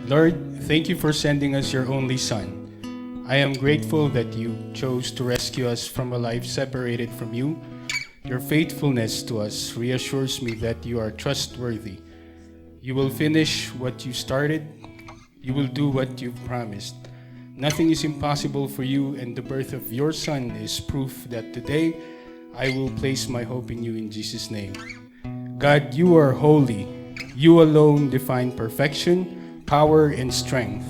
Lord, thank you for sending us your only Son. I am grateful that you chose to rescue us from a life separated from you. Your faithfulness to us reassures me that you are trustworthy. You will finish what you started. You will do what you've promised. Nothing is impossible for you, and the birth of your Son is proof that today I will place my hope in you in Jesus' name. God, you are holy. You alone define perfection, power, and strength.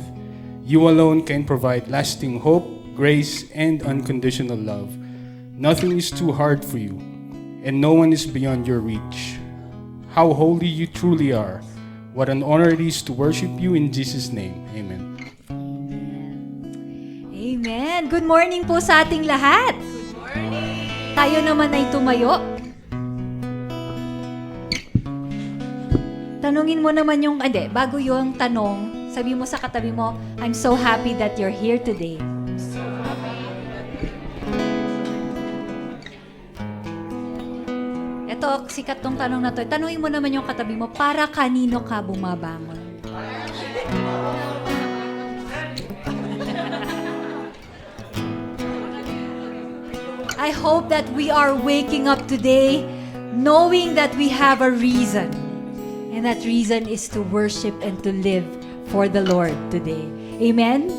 You alone can provide lasting hope, grace, and unconditional love. Nothing is too hard for you, and no one is beyond your reach. How holy you truly are. What an honor it is to worship you in Jesus' name. Amen. Amen. Good morning po sa ating lahat. Good morning. Tayo naman ay tumayo. Tanungin mo naman yung, bago yung tanong, sabi mo sa katabi mo, I'm so happy that you're here today. So happy. Ito, sikat tong tanong na to. Tanungin mo naman yung katabi mo, para kanino ka bumabangon? I hope that we are waking up today knowing that we have a reason. And that reason is to worship and to live for the Lord today. Amen?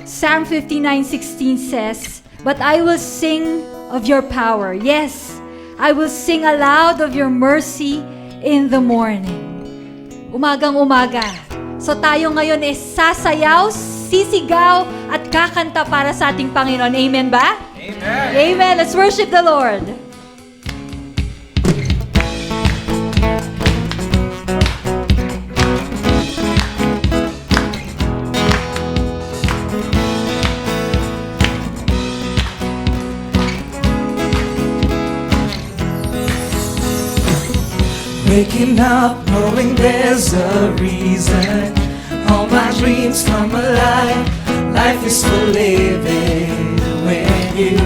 Psalm 59:16 says, "But I will sing of your power. Yes, I will sing aloud of your mercy in the morning." Umagang-umaga. So tayo ngayon is sasayaw, sisigaw, at kakanta para sa ating Panginoon. Amen ba? Amen. Amen. Let's worship the Lord. Waking up knowing there's a reason. All my dreams come alive. Life is for living. With you,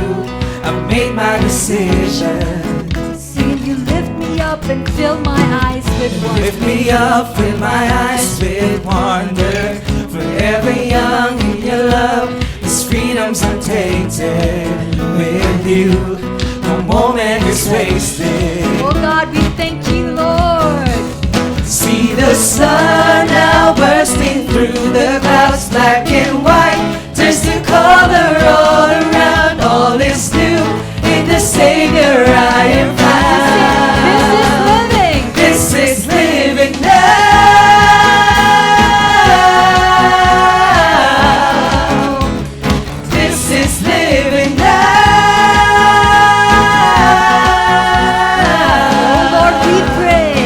I made my decision. See, you lift me up and fill my eyes with wonder. Lift me up, fill my eyes with wonder. Forever young in your love, this freedom's untainted. With you, no moment is wasted. Oh God, we thank you, Lord. See the sun now bursting through the clouds, black and white, turns to color all around. All is new in the Savior I am found. This is living. This is living now. This is living now. Lord, we pray.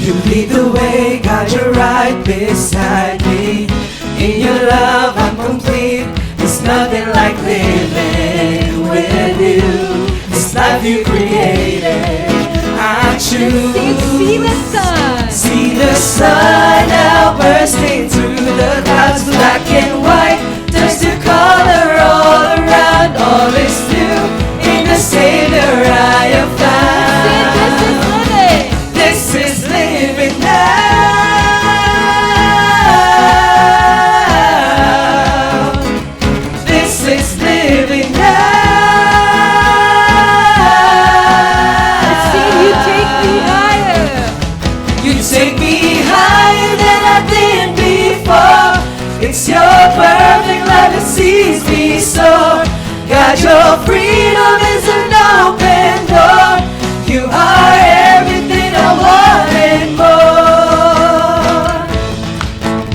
You lead the way, God, you're right beside me. In your love I'm complete. There's nothing like living with you. This life you created, I choose. See the sun. See the sun now bursting through the clouds, black and white, turns to color all around. All is new in the Savior I have found. This is living now. This is living now. Let's see you take me higher. You take me higher than I've been before. It's your perfect love that sees me soar. God, your freedom is an open door. You are everything I want and more.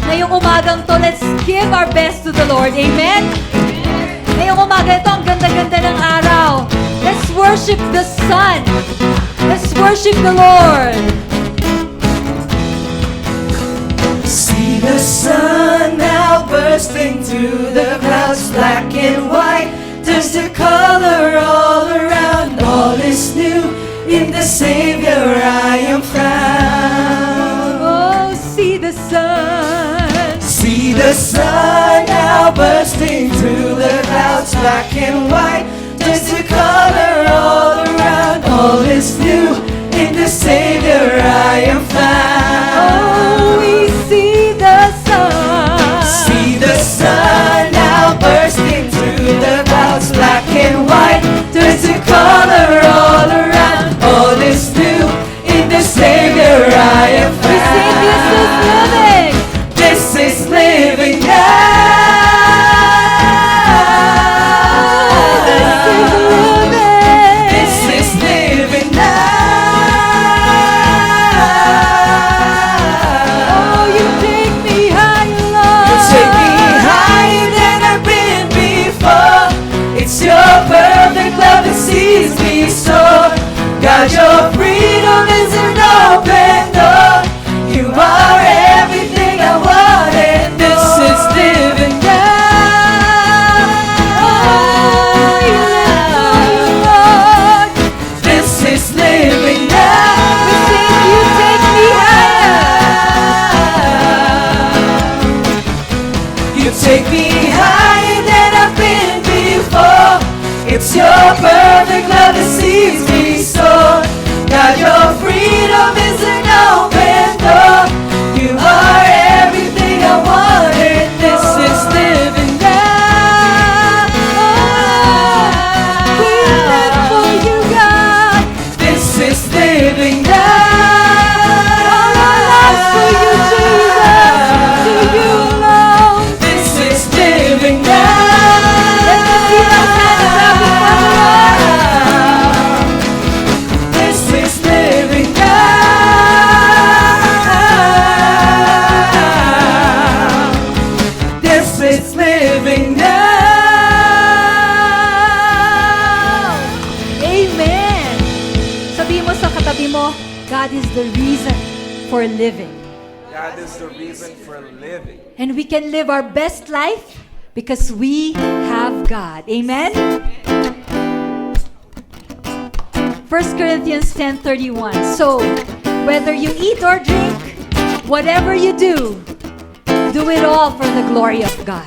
Ngayong umagang to, let's give our best to the Lord. Amen? Ngayong umaga ito, ang ganda-ganda ng araw. Let's worship the sun. Let's worship the Lord. See the sun now bursting through the clouds, black and white, turns to color all around. All is new in the Savior I am found. Oh, see the sun. See the sun now bursting through the clouds, black and white, turns to color all around. All is new in the Savior I take me higher than I've been before. It's your perfect love that sees me soar. God, your freedom is an open door. You are everything I wanted. This is living now. We live for you, God. This is living now. All our lives for you, Jesus. To you alone. This is living now. Let me see those hands up before the Lord. This is living now. This is living now. Amen. Sabihin mo sa katabi mo, God is the reason for living. God is the reason for living. And we can live our best life because we have God. Amen? 1 Corinthians 10:31. So, whether you eat or drink, whatever you do it all for the glory of God.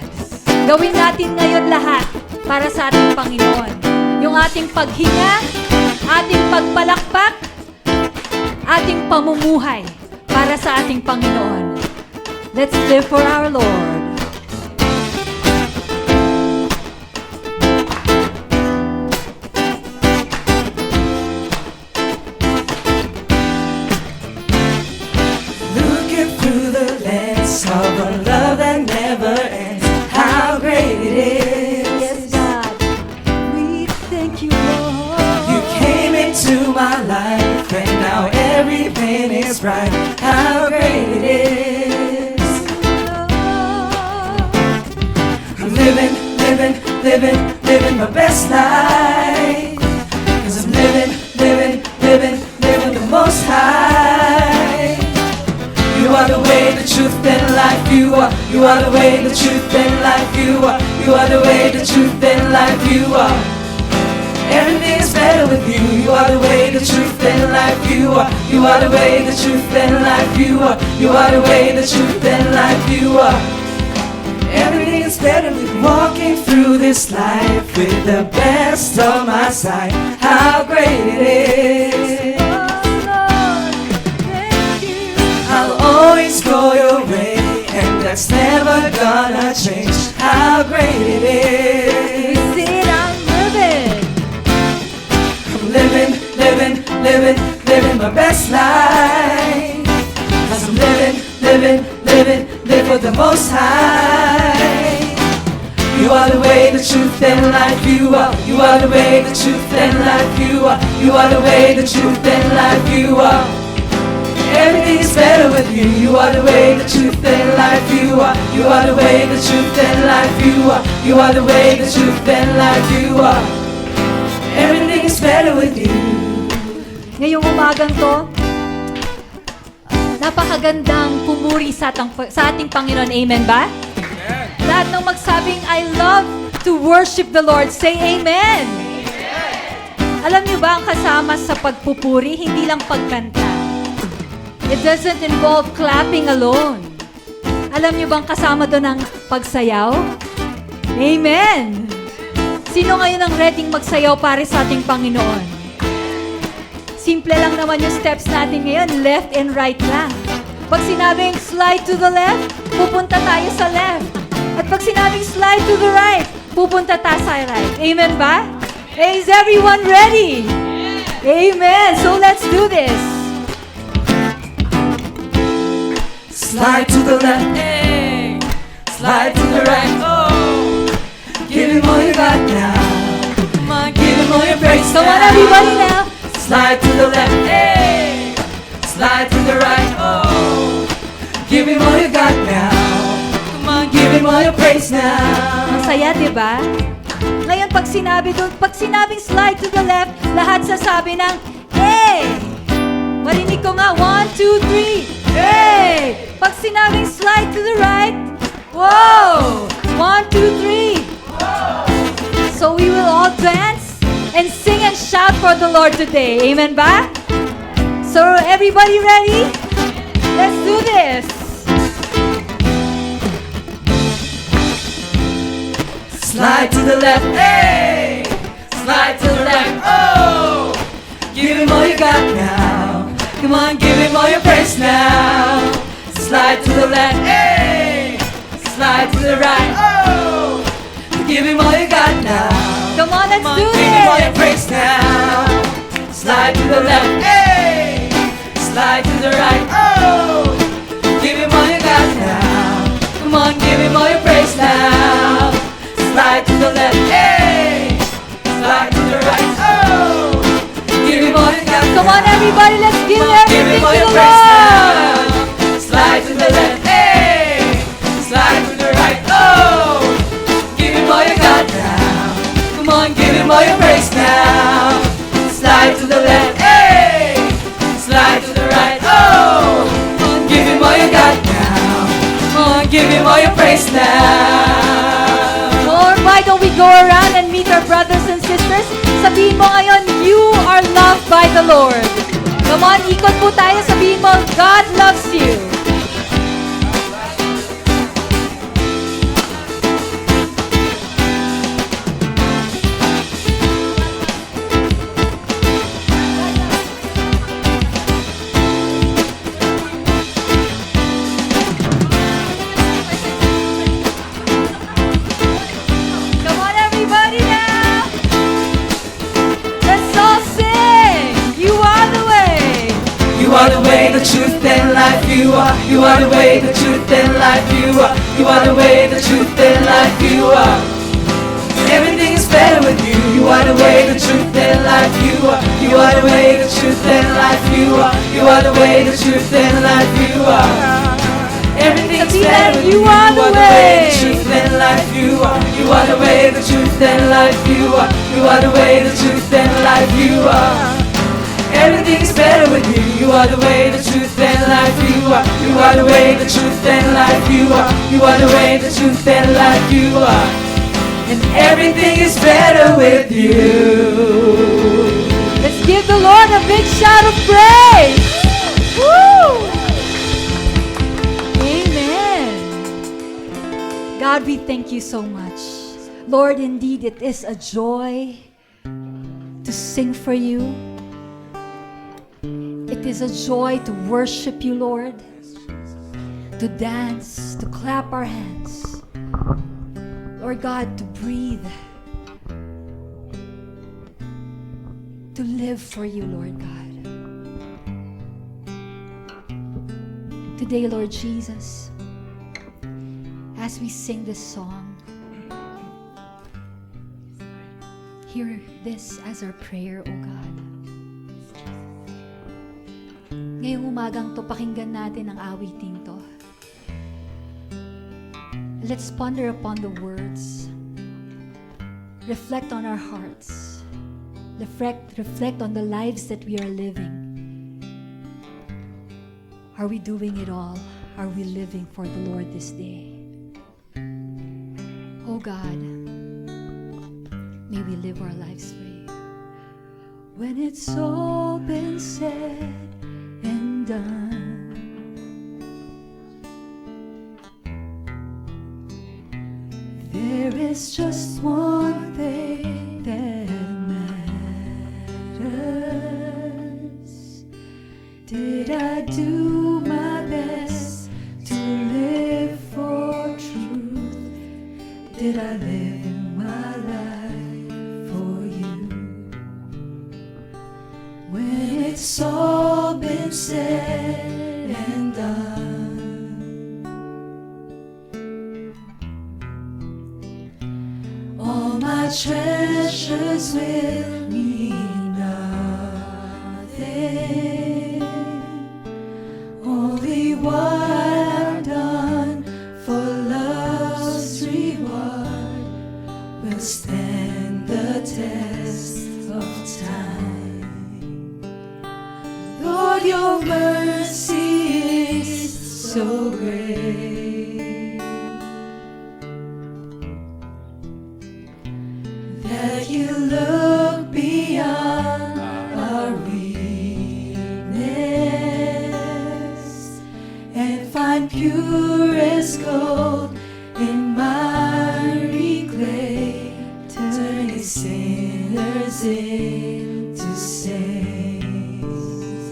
Gawin natin ngayon lahat para sa ating Panginoon. Yung ating paghinga, ating pagpalakpak, ating pamumuhay para sa ating Panginoon. Let's live for our Lord. Looking through the lens of a love that never ends. How great it Yes, is. God. We thank you, Lord. You came into my life and now everything is bright. How great it is. I'm living, living, living, living my best life. 'Cause I'm living, living, living, living the most high. You are the way, the truth, and life. You are the way, the truth, and life. You are the way, the truth, and life. You are. Everything is better with you. You are the way, the truth, and life. You are the way, the truth, and life. You are the way, the truth, and life. You are. Everything is better with walking through this life with the best on my side. How great it is. I'll always go your way, and that's never gonna change. How great it is. Said I'm living. I'm living, living, living, living my best life. 'Cause I'm living, living, living, live for the most high. You are the way, the truth, and life. You are the way, the truth, and life. You are the way, the truth, and life. You are. Everything is better with you. You are the way, the truth, and life. You are the way, the truth, and life. You are the way, the truth, and life. You are. Everything is better with you. Ngayong umagang to, napakagandang pumuri sa ating Panginoon. Amen ba? Lahat ng magsabing, I love to worship the Lord. Say Amen! Alam niyo ba, ang kasama sa pagpupuri, hindi lang pagkanta. It doesn't involve clapping alone. Alam niyo bang kasama doon ang pagsayaw? Amen! Sino ngayon ang ready magsayaw para sa ating Panginoon? Simple lang naman yung steps natin ngayon, left and right lang. Pag sinabing slide to the left, pupunta tayo sa left. At pag sinabing slide to the right, pupunta tayo sa right. Amen ba? Is everyone ready? Amen! So let's do this. Slide to the left, hey. Slide to the right, oh. Give him all you got now. Come on, give him all your praise. Come on, everybody now. Slide to the left, hey. Slide to the right, oh. Give him all you got now. Come on, give him all your praise now. Masaya, di ba? Ngayon, pag sinabing slide to the left, lahat sasabi ng, hey! Marinig ko nga, 1, 2, 3, hey! Pag sinabing slide to the right, whoa! 1, 2, 3. So we will all dance and sing and shout for the Lord today. Amen ba? So everybody ready? Let's do this. Slide to the left, hey! Slide to the right, oh! Give him all you got now. Come on, give him all your praise now. Slide to the left, hey! Slide to the right, oh! Give him all you got now. Come on, let's do Give him all your this. praise now. Slide to the left, hey! Slide to the right, oh! Give him all you got now. Come on, give him all your praise now. Slide to the left, hey! Slide to the right, oh! Give him all you got now. Come on, everybody, let's give Come on, give everything him all to your the praise Lord. now. Slide to the left, hey! Slide to the right, oh! Give him all you got now. Come on, give him all your praise now. Slide to the left, hey! Slide to the right, oh! Come on, give him all you got now. Come on, give him all your praise now. Lord, why don't we go around and meet our brothers and sisters? Sabihin mo ngayon, you are loved by the Lord. Come on, ikot po tayo. Sabihin mo, God loves you. Come on, everybody now. Let's all sing. You are the way. You are the way, the truth, and life. You are the way, the truth, and life. You are the way, the truth, and life. You are. Everything is better with you. You are the way, the truth, and life. You are the way, the truth, and life. You are the way, the truth, and life. You are. Everything is better with you. You are the way. the truth, and life. You are the way, the truth, and life. You are the way, the truth, and life. You are. Everything is better with you. You are the way, the truth, and life. You are the way, the truth, and life. You are the way, the truth, and life. You are. And everything is better with you. Let's give the Lord a big shout of praise. Woo! Amen. God, we thank you so much. Lord, indeed, it is a joy to sing for you. It is a joy to worship you, Lord, to dance, to clap our hands. Lord God, to breathe, to live for you, Lord God. Today, Lord Jesus, as we sing this song, hear this as our prayer, O God. Ngayong umagang to, pakinggan natin ang awiting to. Let's ponder upon the words. Reflect on our hearts. Reflect on the lives that we are living. Are we doing it all? Are we living for the Lord this day? Oh God, may we live our lives for you. When it's all been said and done, there is just one thing that matters. Did I do my best to live for truth? Did I live my life for you? When it's all been said and done, all my treasures will mean nothing. Only what I've done for love's reward will stand the test of time. Lord, your mercy is so great that you look beyond our weakness and find purest gold in miry clay. sinners into saints,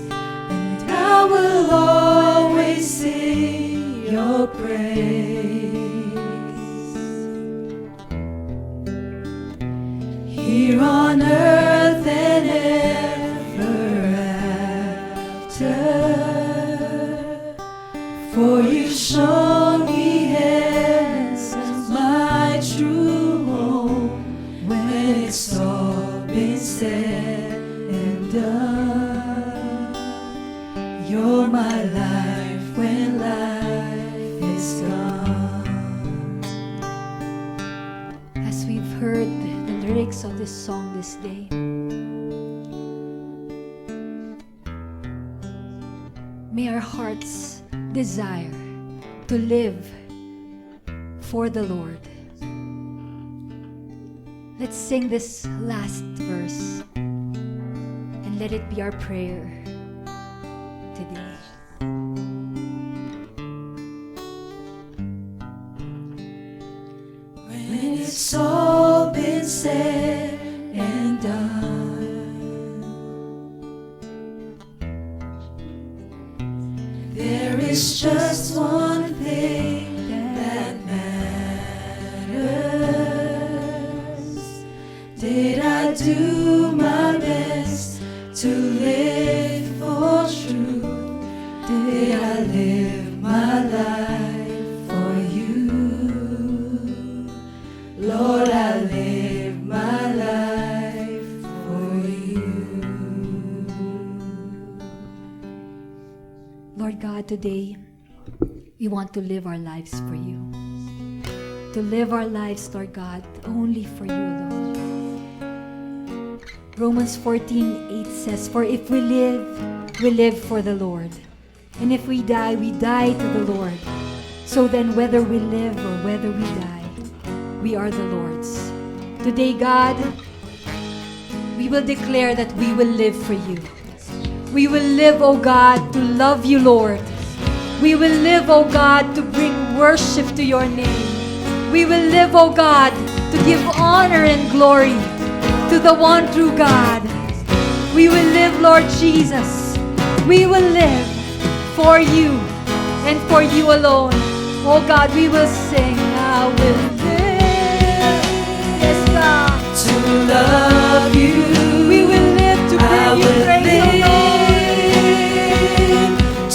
and I will always sing your praise. Here on earth and ever after, for you've shown me heaven's my true home. When it's all been said and done, you're my life when life is gone. As we've heard the lyrics of this song this day, may our hearts desire to live for the Lord. Let's sing this last verse and let it be our prayer today. When it's all been said and done, there is just one thing that matters. Did I do my best to live for truth? Did I live my life for you? Lord, I live my life for you. Lord God, today we want to live our lives for you. To live our lives, Lord God, only for you, Lord. Romans 14:8 says, "For if we live for the Lord. And if we die to the Lord. So then whether we live or whether we die, we are the Lord's." Today, God, we will declare that we will live for you. We will live, O God, to love you, Lord. We will live, O God, to bring worship to your name. We will live, O God, to give honor and glory to the one true God. We will live, Lord Jesus. We will live for you and for you alone. Oh God, we will sing, I will live. Yes, God. To love you, We will live to bring you praise, oh Lord.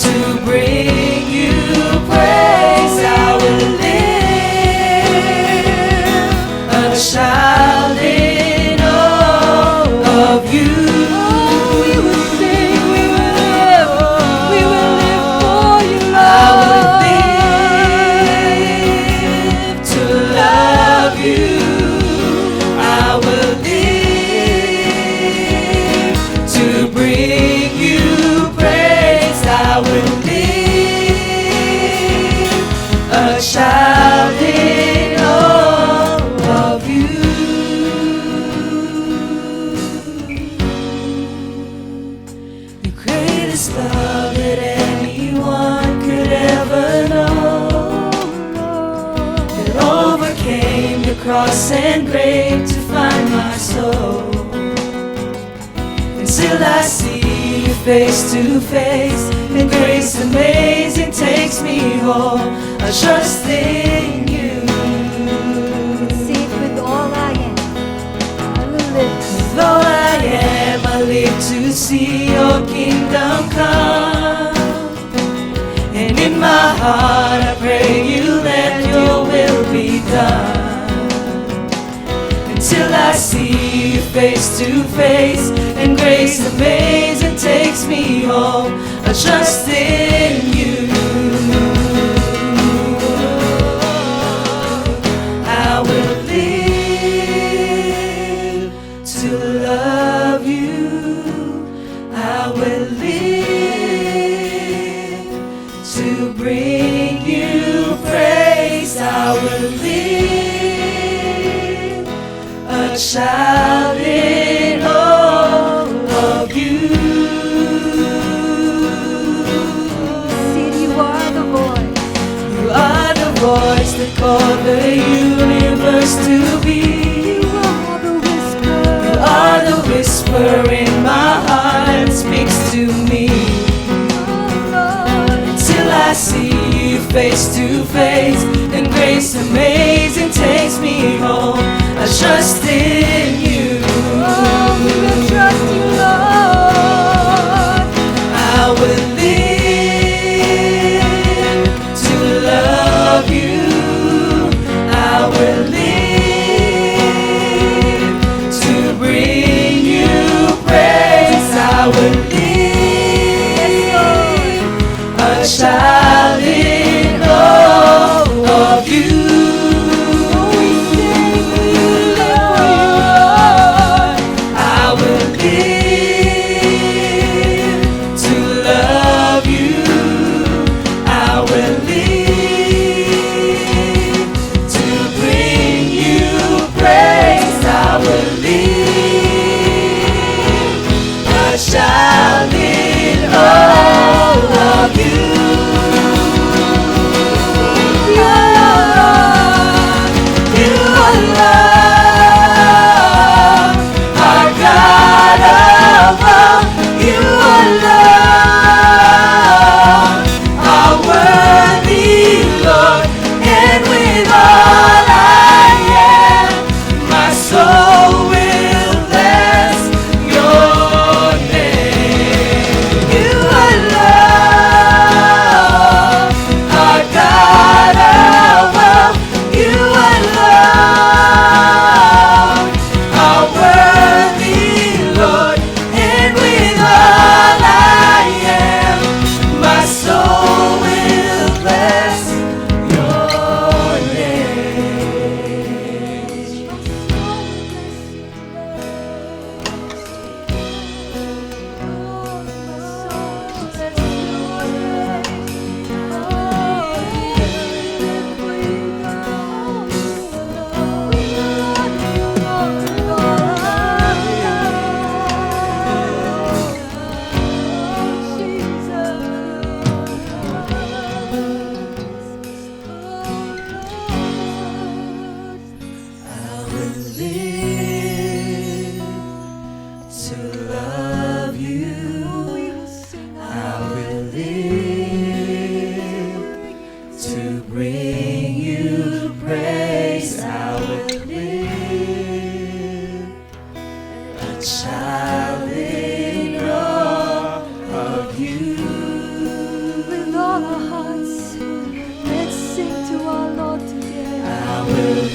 to bring you praise. I will live a child in awe of you. We will sing, we will live for you, I will Lord. live to love you. I will live to bring you praise. I will live a child in awe of you. The greatest love that anyone could ever know, that overcame the cross and grave to find my soul. Until I see you face to face, and grace amazing takes me home. I trust in you. Say it with all I am. I will live. With all I am, I live to see your kingdom come. And in my heart, I pray you let your will be done. Until I see you face to face, and grace amazing takes me home. I trust in you. I will live to love you. I will live to bring you praise. I will live a child in awe of you. See, you are the voice. You are the voice that called the universe to be. You are the whisper are the whisper in my heart that speaks to me. Till I see you face to face, and grace amazing takes me home. I trust in you. We will trust you, Lord. I will live to love you. I will live to bring you praise. I will live a child in awe of you. I will live to love you. I will live to bring you praise. I will live a child in all of you. You are love, our God of love. You are love, our worthy Lord. And with all I am, my soul will bless your name. You are love, our God of love. You are love, our worthy Lord. And with all I am, my soul will bless your name. I will live to love you. I will live to bring you praise. I will live a child in awe of you. With all our hearts, let's sing to our Lord today. I will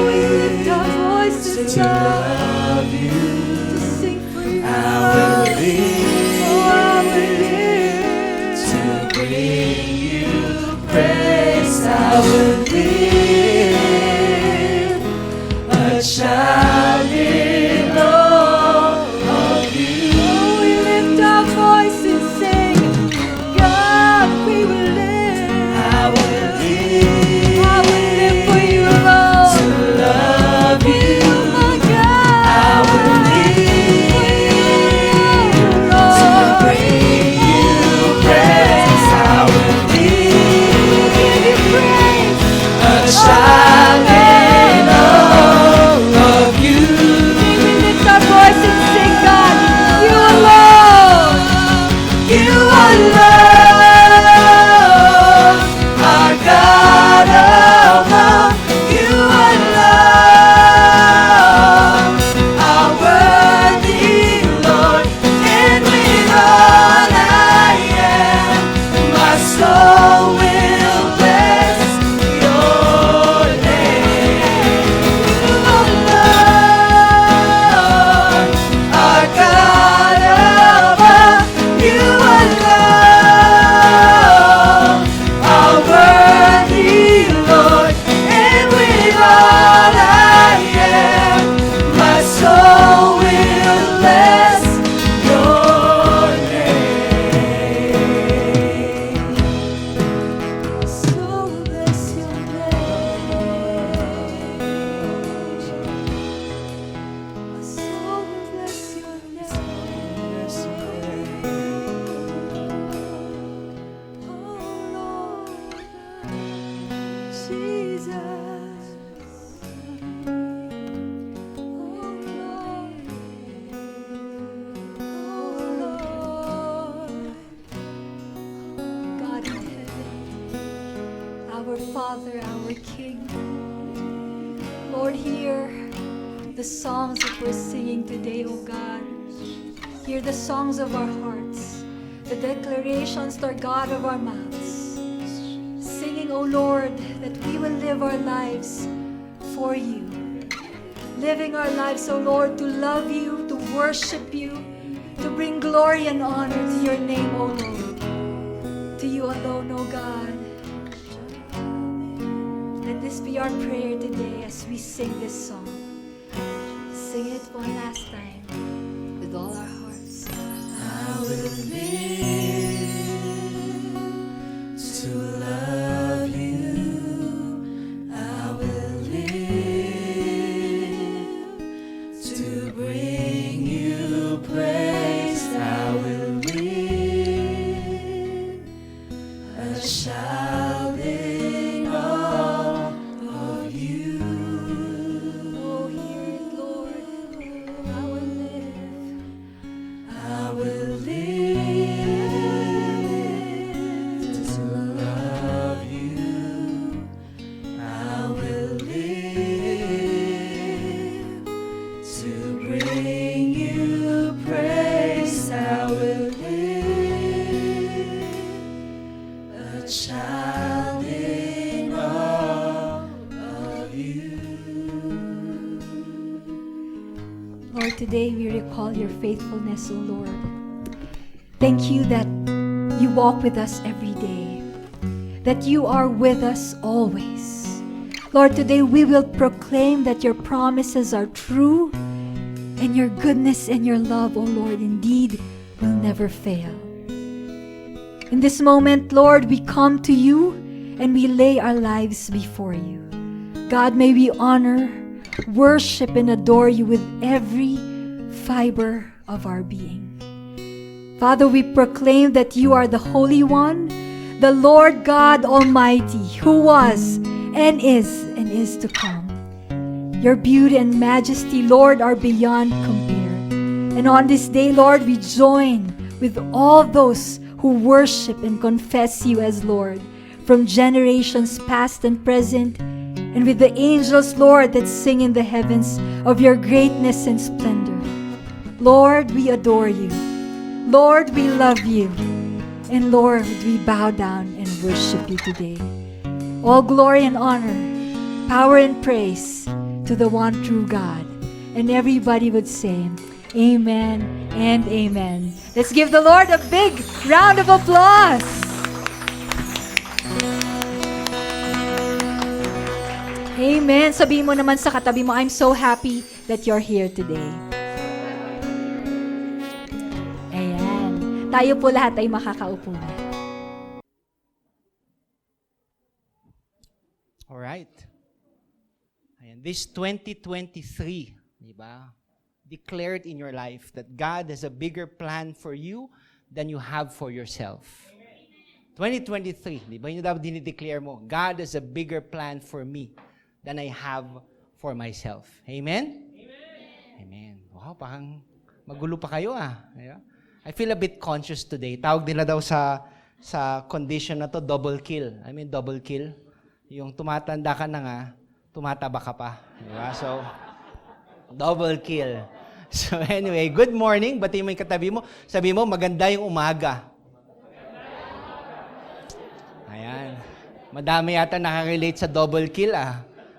We lift our voices live to up love you. to sing for you. I will Oh, I will live live to bring you praise. I will live a child in awe of you. Oh, we lift our voice and sing, God, we will live. I will I will live for you live to alone. love you. My God, I will live to Lord. bring you praise. I will Give you live praise. a our Father, our King. Lord, hear the songs that we're singing today, O God. Hear the songs of our hearts, the declarations, Lord God, of our mouths. Singing, O Lord, that we will live our lives for you. Living our lives, O Lord, to love you, to worship you, to bring glory and honor to your name, O Lord. To you alone, O God. Let this be our prayer today as we sing this song. Sing it one last time with all our hearts. I will live to love you. I will live to bring you praise. I will live a child in awe of you. Oh, hear it, Lord. I will live. I will live to love you. I will live to bring you praise. I will live a child in awe of you. Lord, today we recall your faithfulness, O Lord. Thank you that you walk with us every day, that you are with us always. Lord, today we will proclaim that your promises are true and your goodness and your love, O Lord, indeed will never fail. In this moment, Lord, we come to you and we lay our lives before you. God, may we honor, worship, and adore you with every fiber of our being. Father, we proclaim that you are the Holy One, the Lord God Almighty, who was and is to come. Your beauty and majesty, Lord, are beyond compare. And on this day, Lord, we join with all those who worship and confess you as Lord, from generations past and present, and with the angels, Lord, that sing in the heavens of your greatness and splendor. Lord, we adore you. Lord, we love you. And Lord, we bow down and worship you today. All glory and honor, power and praise to the one true God. And everybody would say, amen and amen. Let's give the Lord a big round of applause. Amen. Sabihin mo naman sa katabi mo, I'm so happy that you're here today. Ayan. Tayo po lahat ay makakaupo na. Alright. Ayan. This 2023, di ba? Declared in your life that God has a bigger plan for you than you have for yourself. 2023, di ba? Yun dapat dinideclare mo, God has a bigger plan for me than I have for myself. Amen? Amen. Amen. Wow, parang magulo pa kayo Yeah? I feel a bit conscious today. Tawag nila daw sa condition na to, double kill. I mean, double kill. Yung tumatanda ka na nga, tumataba ka pa. Diba? So, double kill. So anyway, good morning. Bati mo yung katabi mo. Sabi mo, maganda yung umaga. Ayan. Madami yata nakarelate sa double kill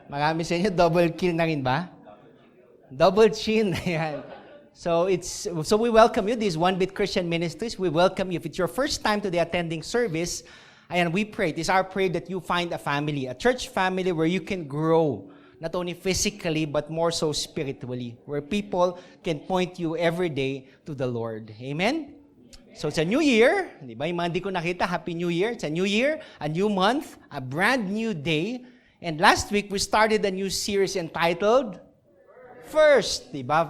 Marami sa inyo, double kill na rin ba? Double chin. Ayan. So we welcome you. This is One Bit Christian Ministries. We welcome you. If it's your first time to the attending service, and we pray, it is our prayer that you find a family, a church family where you can grow, not only physically, but more so spiritually, where people can point you every day to the Lord. Amen? So it's a new year. Di ba? Yung mga di ko nakita, Happy New Year. It's a new year, a new month, a brand new day. And last week, we started a new series entitled First. Di ba?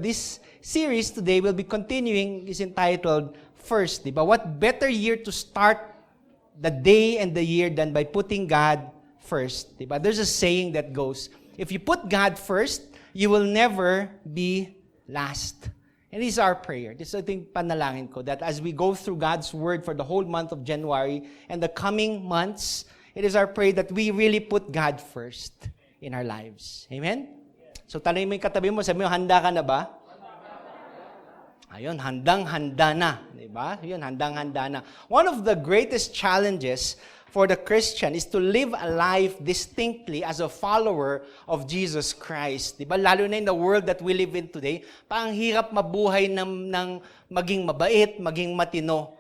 This series today will be continuing is entitled First. Di ba? What better year to start the day and the year than by putting God first. Diba? There's a saying that goes, if you put God first, you will never be last. And this is our prayer. This is, I think, panalangin ko, that as we go through God's Word for the whole month of January and the coming months it is our prayer that we really put God first in our lives. Amen? So, tanongin mo yung katabi mo, sabi mo, handa ka na ba? Ayun, handang-handa na. Diba? Ayun, handang-handa na. One of the greatest challenges for the Christian is to live a life distinctly as a follower of Jesus Christ. Diba? Lalo na in the world that we live in today, parang hirap mabuhay ng maging mabait, maging matino.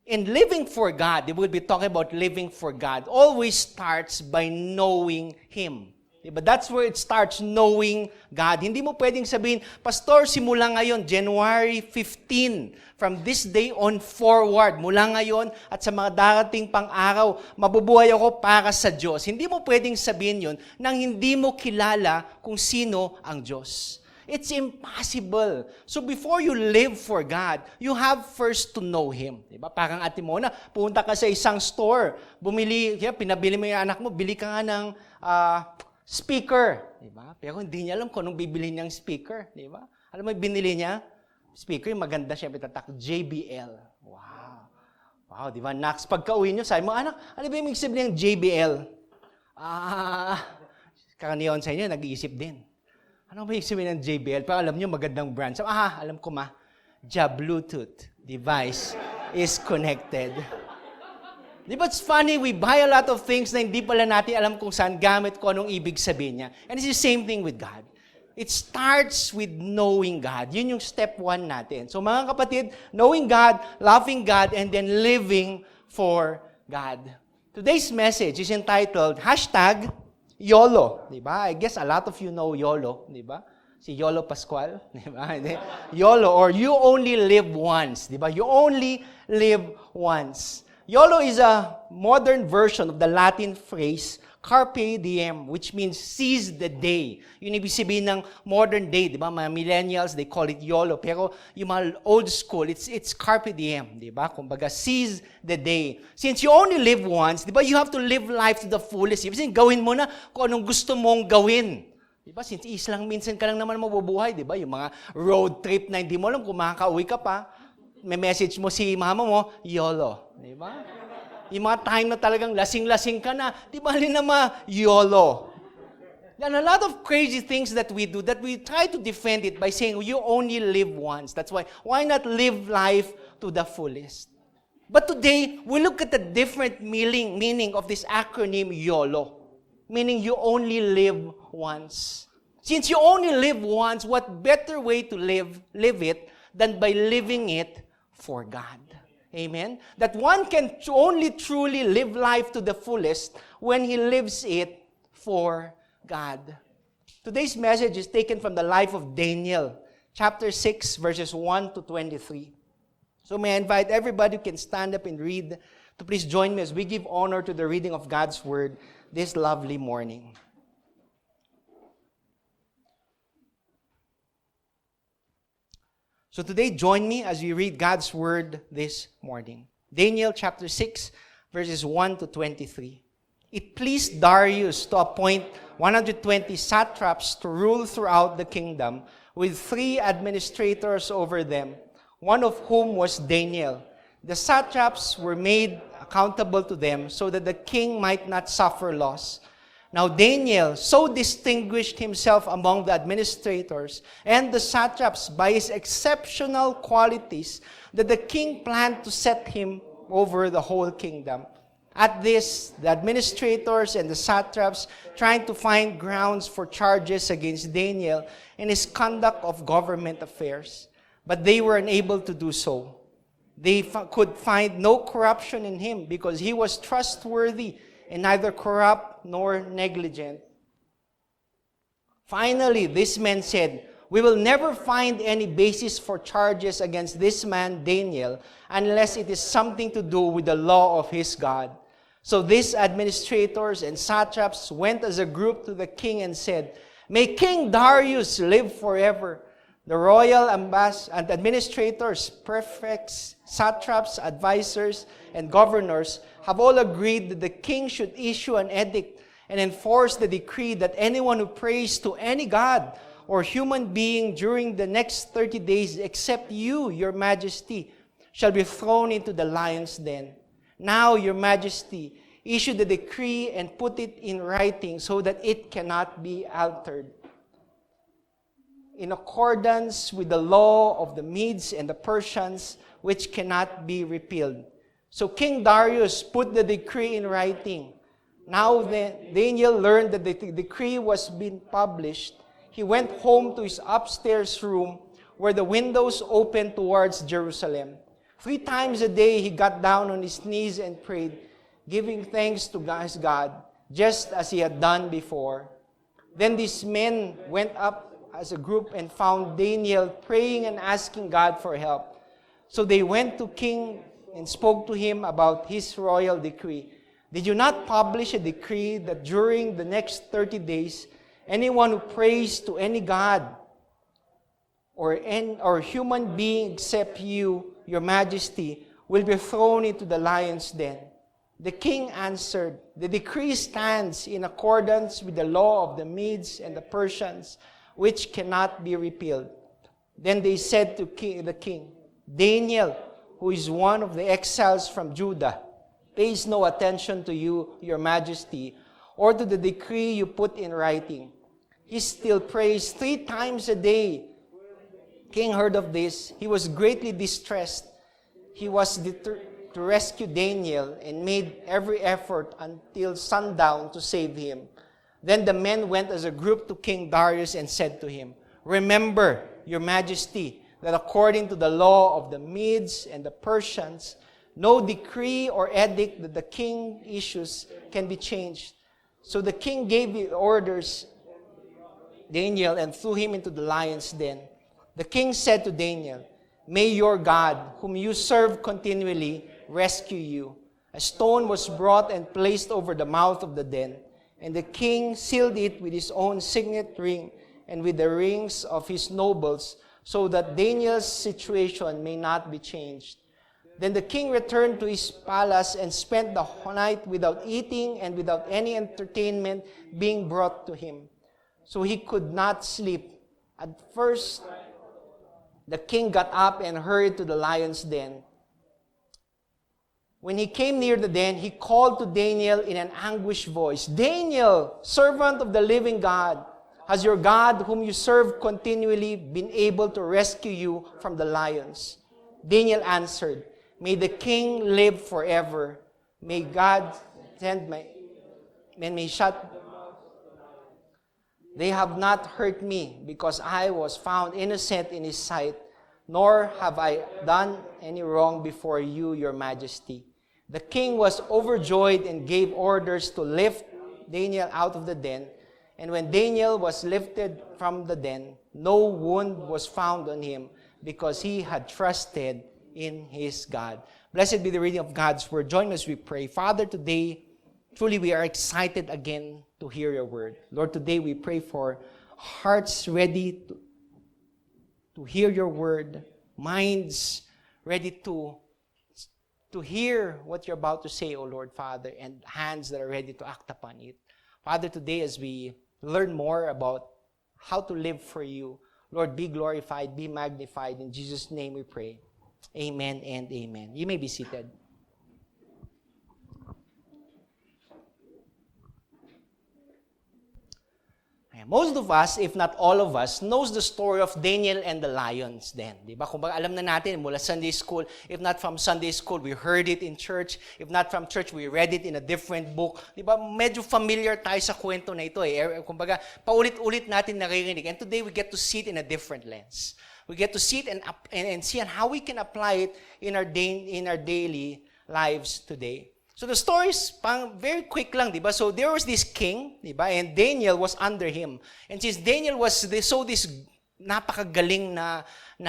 In living for God, we'll be talking about living for God, always starts by knowing Him. Diba? That's where it starts, knowing God. Hindi mo pwedeng sabihin, Pastor, simula ngayon, January 15, from this day on forward, mula ngayon at sa mga darating pang araw, mabubuhay ako para sa Diyos. Hindi mo pwedeng sabihin yun nang hindi mo kilala kung sino ang Diyos. It's impossible. So before you live for God, you have first to know Him. Diba? Parang ate mo na, punta ka sa isang store, pinabili mo yung anak mo, bili ka nga ng speaker. Diba? Pero hindi niya alam kung anong bibili niyang speaker. Diba? Alam mo yung binili niya? Speaker, maganda siyempre tatak, JBL. Wow. Wow, di ba? Next, pagka-uwi niyo, sabi mo, anak, ano ba yung sabihin ng JBL? Karaniwan sa inyo, nag-iisip din. Ano ba yung sabihin ng JBL? Para alam niyo, magandang brand. So, alam ko Bluetooth device is connected. Di ba, it's funny, we buy a lot of things na hindi pala natin alam kung saan gamit ko anong ibig sabihin niya. And it's the same thing with God. It starts with knowing God. Yun yung step 1 natin. So mga kapatid, knowing God, loving God, and then living for God. Today's message is entitled, #YOLO. Diba? I guess a lot of you know YOLO. Diba? Si Yolo Pascual. Diba? YOLO, or you only live once. Diba? You only live once. YOLO is a modern version of the Latin phrase, Carpe diem, which means seize the day. Yun ibig sabihin ng modern day, di ba? Mga millennials, they call it YOLO. Pero yung mga old school, it's Carpe diem, di ba? Kumbaga, seize the day. Since you only live once, di ba, you have to live life to the fullest. Ibig sabihin, gawin mo na kung anong gusto mong gawin. Di ba? Since islang minsan ka lang naman mabubuhay, di ba? Yung mga road trip na hindi mo alam kung makakauwi ka pa, may message mo si mama mo, YOLO. Di ba? Yung mga time na talagang lasing-lasing ka na, di ba YOLO. And a lot of crazy things that we do, that we try to defend it by saying, you only live once. That's why not live life to the fullest? But today, we look at the different meaning of this acronym YOLO. Meaning you only live once. Since you only live once, what better way to live it than by living it for God? Amen? That one can only truly live life to the fullest when he lives it for God. Today's message is taken from the life of Daniel, chapter 6, verses 1 to 23. So may I invite everybody who can stand up and read to please join me as we give honor to the reading of God's Word this lovely morning. So today, join me as we read God's Word this morning. Daniel chapter 6, verses 1 to 23. It pleased Darius to appoint 120 satraps to rule throughout the kingdom, with 3 administrators over them, one of whom was Daniel. The satraps were made accountable to them so that the king might not suffer loss. Now Daniel so distinguished himself among the administrators and the satraps by his exceptional qualities that the king planned to set him over the whole kingdom. At this, the administrators and the satraps trying to find grounds for charges against Daniel in his conduct of government affairs, but they were unable to do so. They could find no corruption in him because he was trustworthy and neither corrupt nor negligent. Finally, these men said, "We will never find any basis for charges against this man Daniel unless it is something to do with the law of his God." So these administrators and satraps went as a group to the king and said, "May King Darius live forever." The royal administrators, prefects, satraps, advisors, and governors have all agreed that the king should issue an edict and enforce the decree that anyone who prays to any god or human being during the next 30 days except you, your majesty, shall be thrown into the lion's den. Now, your majesty, issued the decree and put it in writing so that it cannot be altered, in accordance with the law of the Medes and the Persians, which cannot be repealed. So King Darius put the decree in writing. Now Daniel learned that the decree was being published. He went home to his upstairs room where the windows opened towards Jerusalem. 3 times a day he got down on his knees and prayed, giving thanks to his God, just as he had done before. Then these men went up as a group and found Daniel praying and asking God for help. So they went to king and spoke to him about his royal decree. Did you not publish a decree that during the next 30 days, anyone who prays to any god or human being except you, your majesty, will be thrown into the lion's den? The king answered, the decree stands in accordance with the law of the Medes and the Persians, which cannot be repealed. Then they said to the king, Daniel, who is one of the exiles from Judah, pays no attention to you, your majesty, or to the decree you put in writing. He still prays 3 times a day. King heard of this. He was greatly distressed. He was determined to rescue Daniel and made every effort until sundown to save him. Then the men went as a group to King Darius and said to him, remember, your majesty, that according to the law of the Medes and the Persians, no decree or edict that the king issues can be changed. So the king gave the orders Daniel and threw him into the lion's den. The king said to Daniel, may your God, whom you serve continually, rescue you. A stone was brought and placed over the mouth of the den, and the king sealed it with his own signet ring and with the rings of his nobles, so that Daniel's situation may not be changed. Then the king returned to his palace and spent the night without eating and without any entertainment being brought to him. So he could not sleep. At first, the king got up and hurried to the lion's den. When he came near the den, he called to Daniel in an anguished voice, Daniel, servant of the living God, has your God, whom you serve continually, been able to rescue you from the lions? Daniel answered, may the king live forever. May God send may shut. They have not hurt me, because I was found innocent in his sight, nor have I done any wrong before you, your majesty. The king was overjoyed and gave orders to lift Daniel out of the den. And when Daniel was lifted from the den, no wound was found on him, because he had trusted in his God. Blessed be the reading of God's word. Join us, we pray. Father, today, truly we are excited again to hear your word. Lord, today we pray for hearts ready to hear your word, minds ready to hear what you're about to say, O Lord, Father, and hands that are ready to act upon it. Father, today as we learn more about how to live for you, Lord, be glorified, be magnified. In Jesus' name we pray. Amen and amen. You may be seated. Most of us, if not all of us, knows the story of Daniel and the lions then. Diba? Kung baga alam na natin mula Sunday school, if not from Sunday school, we heard it in church. If not from church, we read it in a different book. Diba? Medyo familiar tayo sa kwento na ito eh. Kung baga, paulit-ulit natin naririnig. And today, we get to see it in a different lens. We get to see it and see how we can apply it in our daily lives today. So the story is very quick lang, diba? So there was this king, diba? And Daniel was under him. And since Daniel was this napakagaling na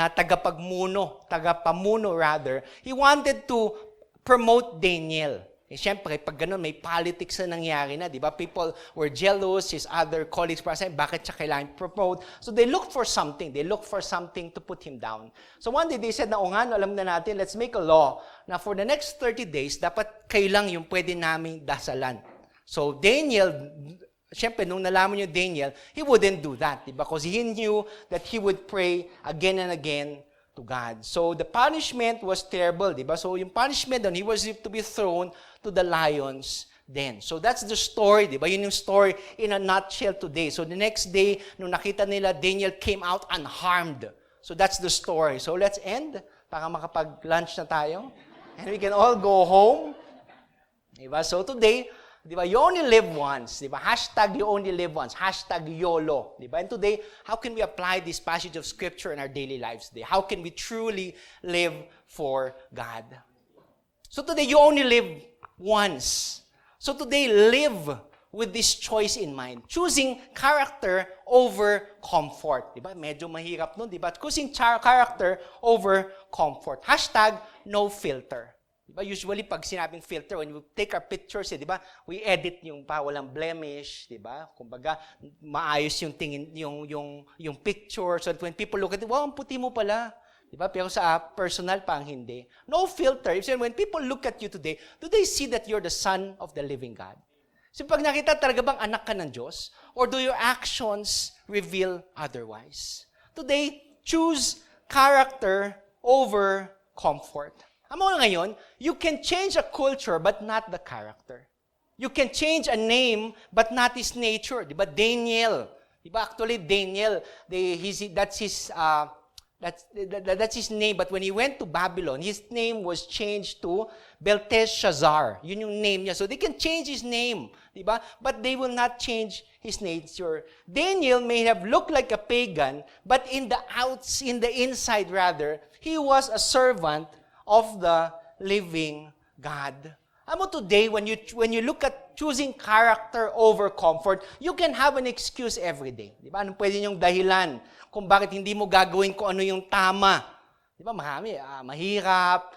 tagapamuno rather, he wanted to promote Daniel. Eh, syempre, pag ganun, may politics na nangyari na, di ba? People were jealous, his other colleagues were saying, bakit siya kailangan promote? So they looked for something. They looked for something to put him down. So one day, they said na, o nga, alam na natin, let's make a law na for the next 30 days, dapat kayo lang yung pwede naming dasalan. So Daniel, syempre, nung nalaman niyo Daniel, he wouldn't do that, di ba? Because he knew that he would pray again and again to God. So the punishment was terrible, di ba? So yung punishment doon, he was to be thrown to the lions' then. So that's the story, di ba? Yun yung story in a nutshell today. So the next day, nung nakita nila, Daniel came out unharmed. So that's the story. So let's end para makapag-lunch na tayo. And we can all go home. Diba? So today, diba, you only live once. Diba? Hashtag you only live once. Hashtag YOLO. Diba? And today, how can we apply this passage of Scripture in our daily lives today? How can we truly live for God? So today, you only live once. So today, live with this choice in mind. Choosing character over comfort. Diba? Medyo mahirap nun, diba? Choosing character over comfort. Hashtag no filter. Diba? Usually, pag sinabing filter, when we take our pictures, diba? We edit yung walang blemish, diba? Kumbaga, maayos yung tingin, yung picture. So that when people look at it, wow, ang puti mo pala. Diba? Pero sa personal pang hindi. No filter. So when people look at you today, do they see that you're the son of the living God? So pag nakita talaga bang anak ka ng Diyos? Or do your actions reveal otherwise? Today, choose character over comfort. Amo ngayon, you can change a culture but not the character. You can change a name but not his nature. Diba? Daniel. Diba? Actually, Daniel, that's his name. But when he went to Babylon, his name was changed to Belteshazzar. Yun yung name niya. So they can change his name. Diba? But they will not change his nature. Daniel may have looked like a pagan, but in the inside rather, he was a servant of the living God. Amo today, when you look at choosing character over comfort, you can have an excuse every day. Di ba? Anong pwede niyong dahilan kung bakit hindi mo gagawin kung ano yung tama? Di ba? Marami, mahirap,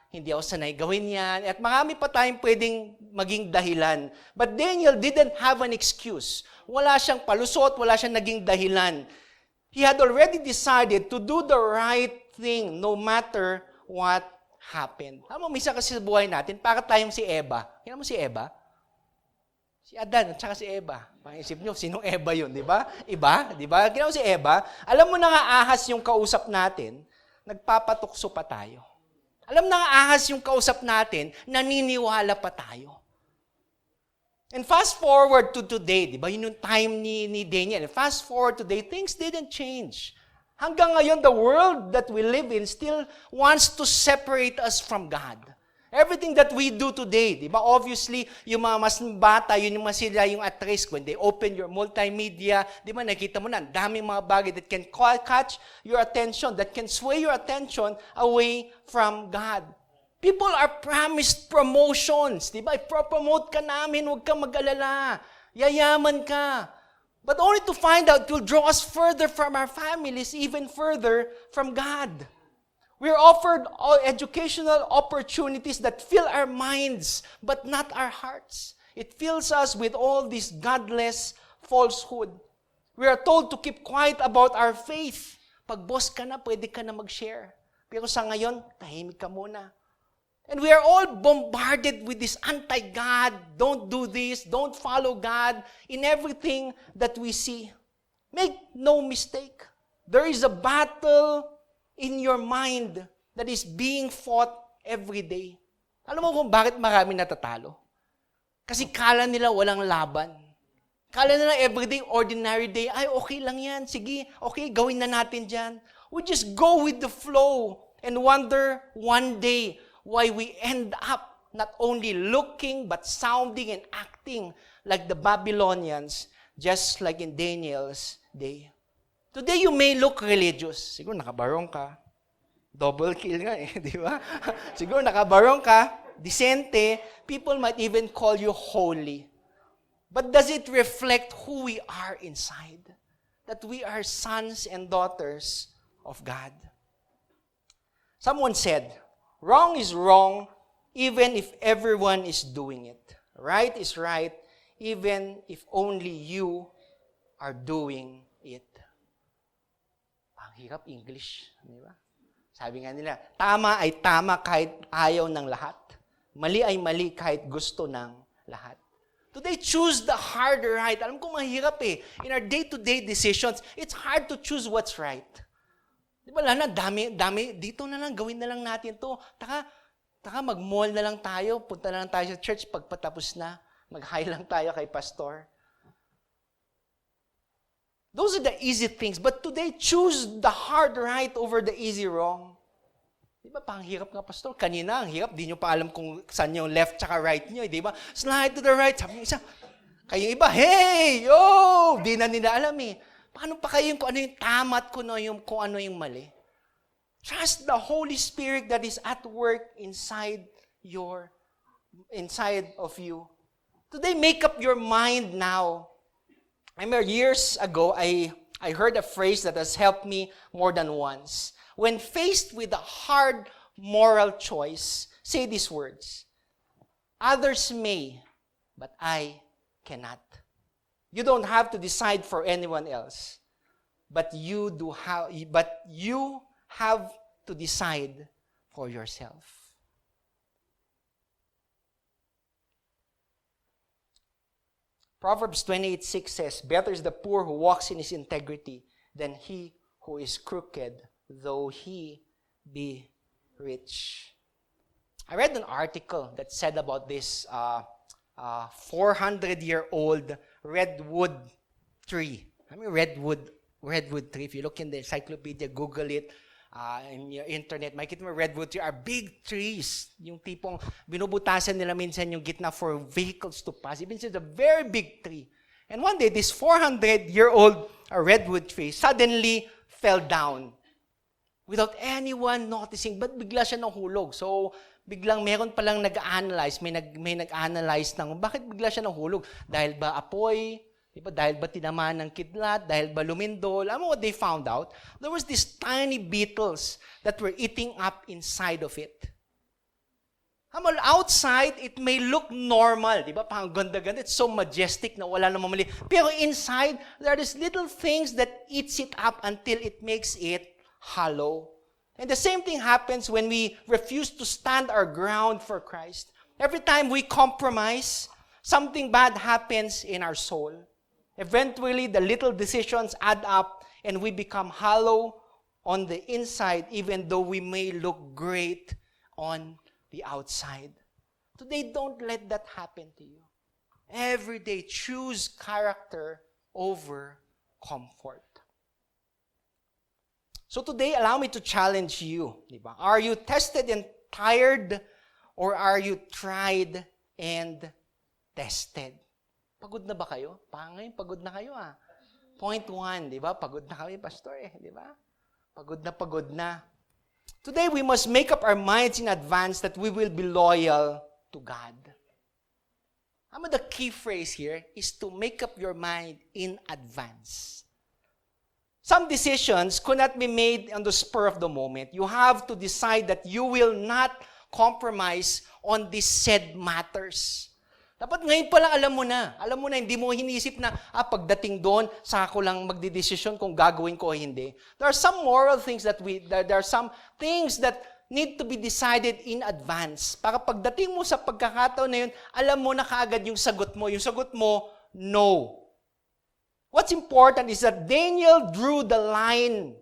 hindi ako sanay gawin yan, at marami pa tayong pwedeng maging dahilan. But Daniel didn't have an excuse. Wala siyang palusot, wala siyang naging dahilan. He had already decided to do the right thing no matter what happened. Alam mo, misa kasi sa buhay natin, para tayong si Eva. Kaya mo si Eva? Si Adan at saka si Eva. Pang-isip nyo, sinong Eva yun, di ba? Iba, di ba? Kaya mo si Eva, alam mo na nga ahas yung kausap natin, nagpapatukso pa tayo. Alam na nga ahas yung kausap natin, naniniwala pa tayo. And fast forward to today, di ba? Yun yung time ni Daniel. Fast forward today, things didn't change. Hanggang ngayon, the world that we live in still wants to separate us from God. Everything that we do today, di ba? Obviously, yung mga mas bata, yun yung sila yung at risk. When they open your multimedia, di ba, nakita mo na, ang daming mga bagay that can catch your attention, that can sway your attention away from God. People are promised promotions, di ba? Ipropromote ka namin, huwag kang mag-alala. Yayaman ka. But only to find out it will draw us further from our families, even further from God. We are offered all educational opportunities that fill our minds, but not our hearts. It fills us with all this godless falsehood. We are told to keep quiet about our faith. Pag boss ka na, pwede ka na mag-share. Pero sa ngayon, tahimik ka muna. And we are all bombarded with this anti-God, don't do this, don't follow God, in everything that we see. Make no mistake, there is a battle in your mind that is being fought every day. Alam mo kung bakit marami natatalo? Kasi kala nila walang laban. Kala nila everyday, ordinary day, ay okay lang yan, sige, okay, gawin na natin dyan. We just go with the flow and wonder one day, why we end up not only looking but sounding and acting like the Babylonians, just like in Daniel's day. Today, you may look religious. Siguro nakabarong ka. Double kill nga di ba? Siguro nakabarong ka, disente. People might even call you holy. But does it reflect who we are inside? That we are sons and daughters of God. Someone said, wrong is wrong even if everyone is doing it. Right is right even if only you are doing it. Ang hirap English, di ba? Sabi nga nila, tama ay tama kahit ayaw ng lahat. Mali ay mali kahit gusto ng lahat. Today, choose the hard right. Alam ko mahirap In our day-to-day decisions, it's hard to choose what's right. Di ba, dami, dito na lang, gawin na lang natin to. Taka, mag-mall na lang tayo, punta na lang tayo sa church, pagpatapos na, mag-hi lang tayo kay pastor. Those are the easy things. But today, choose the hard right over the easy wrong. Di ba, pang hirap nga, pastor. Kanina, ang hirap. Di nyo pa alam kung saan yung left tsaka right nyo. Di ba? Slide to the right. Sabi ng isa, kayong iba, hey! Yo! Di na nila alam eh. Paano pa kayo kung ano yung tama at kung ano yung mali? Trust the Holy Spirit that is at work inside of you. Today, make up your mind now. I remember years ago, I heard a phrase that has helped me more than once. When faced with a hard moral choice, say these words: others may, but I cannot. You don't have to decide for anyone else, but you have to decide for yourself. Proverbs 28:6 says, better is the poor who walks in his integrity than he who is crooked, though he be rich. I read an article that said about this 400-year-old redwood tree. I mean, redwood tree. If you look in the encyclopedia, Google it, in your internet, makikita mo redwood tree are big trees. Yung tipong binubutasan nila minsan yung gitna for vehicles to pass. Even it's a very big tree. And one day, this 400-year-old redwood tree suddenly fell down without anyone noticing. But bigla siya nahulog. So, biglang meron palang nag-analyze, may nag-analyze ng bakit bigla siya nahulog? Dahil ba apoy? Diba? Dahil ba tinamaan ng kidlat? Dahil ba lumindol? Alam mo what they found out? There was these tiny beetles that were eating up inside of it. Outside, it may look normal. Diba? Parang ganda-ganda. It's so majestic na wala namang mali. Pero inside, there are these little things that eats it up until it makes it hollow. And the same thing happens when we refuse to stand our ground for Christ. Every time we compromise, something bad happens in our soul. Eventually, the little decisions add up and we become hollow on the inside, even though we may look great on the outside. Today, don't let that happen to you. Every day, choose character over comfort. So today, allow me to challenge you. Diba? Are you tested and tired, or are you tried and tested? Pagod na ba kayo? Ngayon, pagod na kayo ah. Point 1, di ba? Pagod na kami, pastor eh. Di ba? Pagod na. Today, we must make up our minds in advance that we will be loyal to God. The key phrase here is to make up your mind in advance. Some decisions could not be made on the spur of the moment. You have to decide that you will not compromise on these said matters. Dapat ngayon pa lang alam mo na, hindi mo hinisip na, pagdating doon, saka ko lang magdidesisyon kung gagawin ko o hindi. There are some moral things there are some things that need to be decided in advance. Para pagdating mo sa pagkakataon na yun, alam mo na kaagad yung sagot mo. Yung sagot mo, no. What's important is that Daniel drew the line.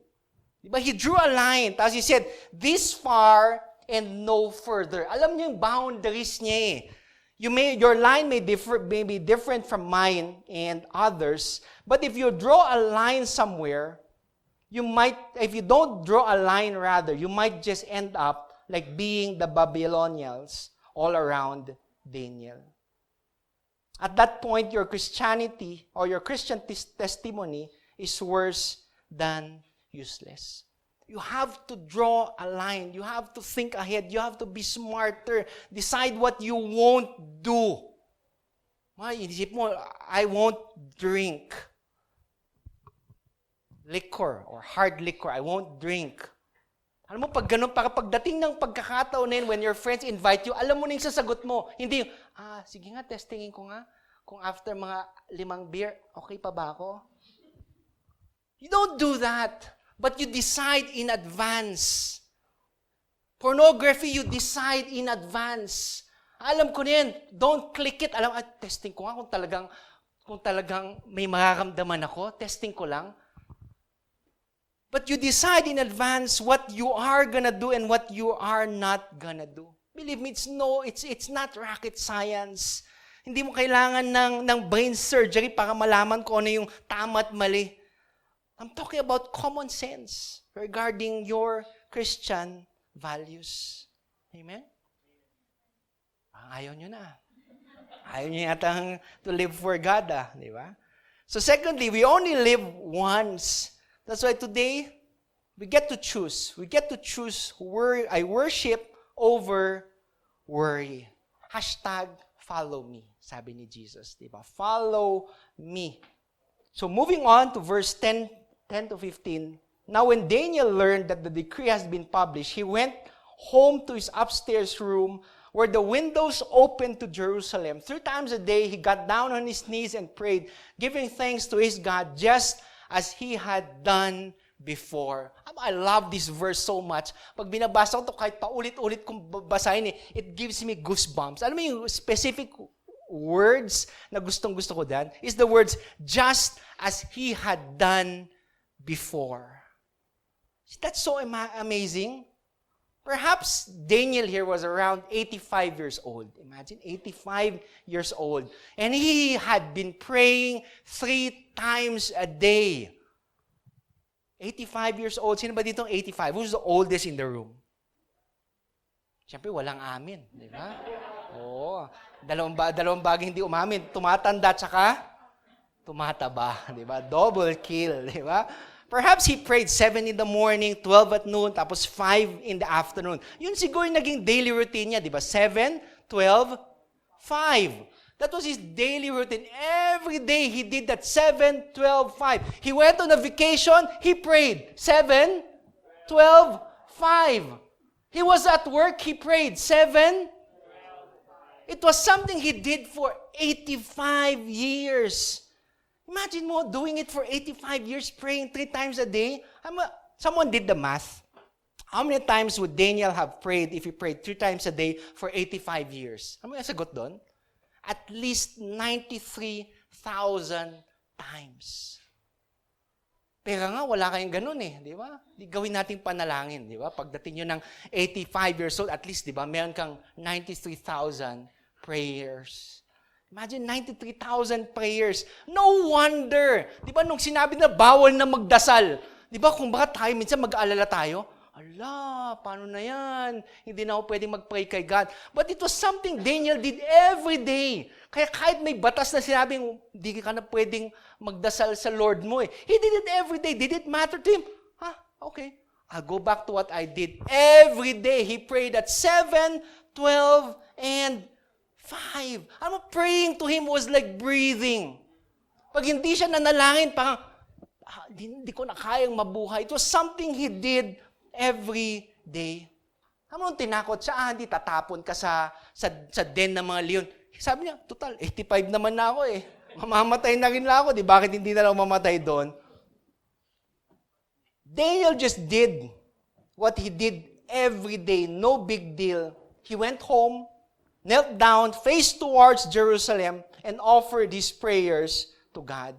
Diba? He drew a line. Tapos he said, this far and no further. Alam niyo yung boundaries niya eh. Your line may be different from mine and others, but if you draw a line somewhere, if you don't draw a line rather, you might just end up like being the Babylonians all around Daniel. At that point, your Christianity or your Christian testimony is worse than useless. You have to draw a line. You have to think ahead. You have to be smarter. Decide what you won't do. Inisip mo, I won't drink liquor or hard liquor. I won't drink. Alam mo, pag ganun, pagdating ng pagkakataon na yun, when your friends invite you, alam mo na yung sasagot mo. Hindi yung, sige nga, testingin ko nga. Kung after mga 5 beer, okay pa ba ako? You don't do that. But you decide in advance. Pornography, you decide in advance. Alam ko na yan. Don't click it. Testing ko nga kung talagang may mararamdaman ako. Testing ko lang. But you decide in advance what you are gonna do and what you are not gonna do. Believe me, it's not rocket science. Hindi mo kailangan ng brain surgery para malaman kung ano yung tama at mali. I'm talking about common sense regarding your Christian values. Amen? Ayaw nyo na. Ayaw nyo yata to live for God, di ba? So secondly, we only live once. That's why today, we get to choose. We get to choose I worship over worry. Hashtag follow me, sabi ni Jesus. Diba? Follow me. So moving on to verse 10 to 15. Now when Daniel learned that the decree has been published, he went home to his upstairs room where the windows opened to Jerusalem. 3 times a day, he got down on his knees and prayed, giving thanks to his God just as he had done before. I love this verse so much. Pag binabasa ko ito, kahit paulit-ulit kong basahin, it gives me goosebumps. Alam mo yung specific words na gustong-gusto ko dyan? Is the words, just as he had done before. That's so amazing. Perhaps Daniel here was around 85 years old. Imagine, 85 years old. And he had been praying 3 times a day. 85 years old. Sino ba ditong 85? Who's the oldest in the room? Siyempre, walang amin. Di ba? Oo. Dalawang bagay hindi umamin. Tumatanda tsaka tumataba. Di ba? Double kill. Di ba? Perhaps he prayed 7 in the morning, 12 at noon, tapos 5 in the afternoon. Yun siguro yung naging daily routine niya, di ba? 7, 12, 5. That was his daily routine. Every day he did that 7, 12, 5. He went on a vacation, he prayed 7, 12, 5. He was at work, he prayed 7. It was something he did for 85 years. Imagine mo doing it for 85 years, praying 3 times a day. Someone did the math. How many times would Daniel have prayed if he prayed 3 times a day for 85 years? Ano yung sagot doon? At least 93,000 times. Pero nga, wala kayong ganun di ba? Di gawin natin panalangin, di ba? Pagdating nyo ng 85 years old, at least, di ba, meron kang 93,000 prayers. Imagine 93,000 prayers. No wonder. Di ba nung sinabi na bawal na magdasal, di ba kung bakit tayo, minsan mag-aalala tayo, ala, paano na yan? Hindi na ako pwedeng mag-pray kay God. But it was something Daniel did every day. Kaya kahit may batas na sinabing, hindi ka na pwedeng magdasal sa Lord mo He did it every day. Did it matter to him? Okay. I'll go back to what I did. Every day, he prayed at 7, 12, and 5. Praying to him was like breathing. Pag hindi siya nanalangin, parang, hindi ko na kayang mabuhay. It was something he did every day. Nung tinakot siya, hindi tatapon ka sa den ng mga leon. Sabi niya, total, 85 naman na ako Mamamatay na rin lang ako. Bakit hindi na lang mamatay doon? Daniel just did what he did every day. No big deal. He went home, knelt down, faced towards Jerusalem, and offered his prayers to God.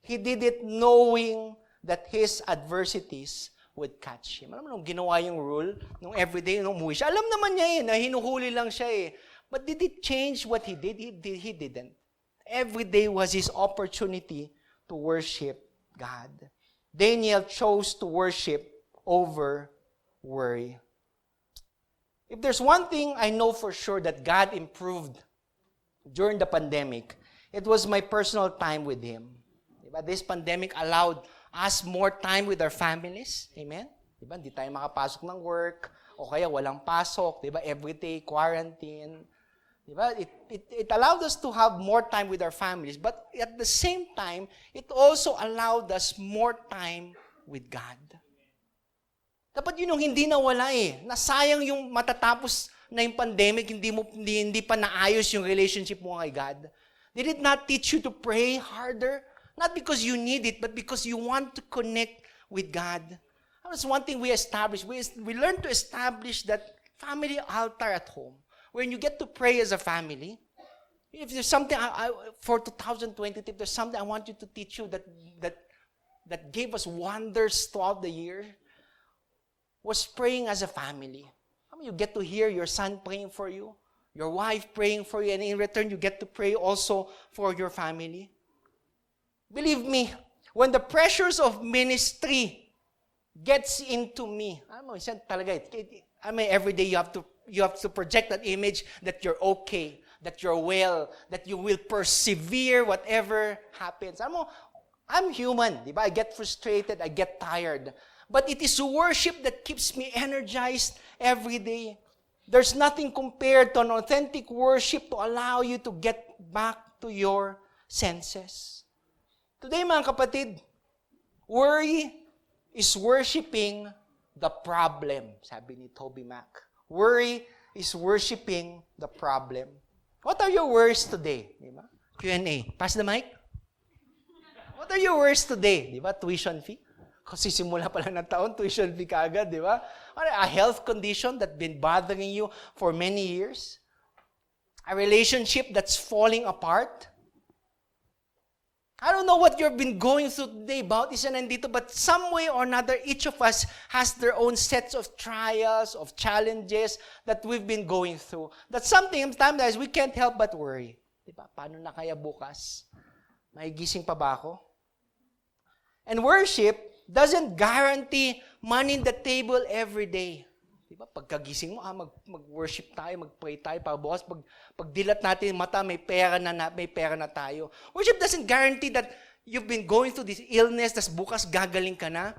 He did it knowing that his adversities would catch him. Alam mo, nung ginawa yung rule, nung everyday, nung umuwi siya, alam naman niya na hinuhuli lang siya But did it change what he did? He didn't. Every day was his opportunity to worship God. Daniel chose to worship over worry. If there's one thing I know for sure that God improved during the pandemic, it was my personal time with Him. Diba? This pandemic allowed us more time with our families. Amen? Diba? Hindi tayo makapasok ng work, o kaya walang pasok. Diba? Everyday quarantine. Diba? It allowed us to have more time with our families. But at the same time, it also allowed us more time with God. Dapat yun yung hindi nawala Nasayang yung matatapos na yung pandemic, hindi pa naayos yung relationship mo kay God. Did it not teach you to pray harder? Not because you need it, but because you want to connect with God. That's one thing we established. We learned to establish that family altar at home. When you get to pray as a family, if there's something, for 2020, if there's something I want you to teach you that gave us wonders throughout the year, was praying as a family. You get to hear your son praying for you, your wife praying for you, and in return, you get to pray also for your family. Believe me, when the pressures of ministry gets into me, minsan talaga, every day you have to project that image that you're okay, that you're well, that you will persevere whatever happens. I'm human, di ba? I get frustrated, I get tired. But it is worship that keeps me energized every day. There's nothing compared to an authentic worship to allow you to get back to your senses. Today, mga kapatid, worry is worshiping the problem, sabi ni Toby Mac. Worry is worshiping the problem. What are your worries today? Diba? Q&A. Pass the mic. What are your worries today? Diba? Tuition fee. Kasi simula pa lang ng taon, tuition fee ka agad, di ba? A health condition that's been bothering you for many years. A relationship that's falling apart. I don't know what you've been going through today, bawat isa nandito, but some way or another, each of us has their own sets of trials, of challenges that we've been going through. That sometimes we can't help but worry. Diba? Paano na kaya bukas? May gising pa ba ako? And worship doesn't guarantee money in the table every day. Diba? Pagkagising mo, mag-worship tayo, mag-pray tayo, para bukas, pag dilat natin yung mata, may pera na tayo. Worship doesn't guarantee that you've been going through this illness, tas bukas gagaling ka na.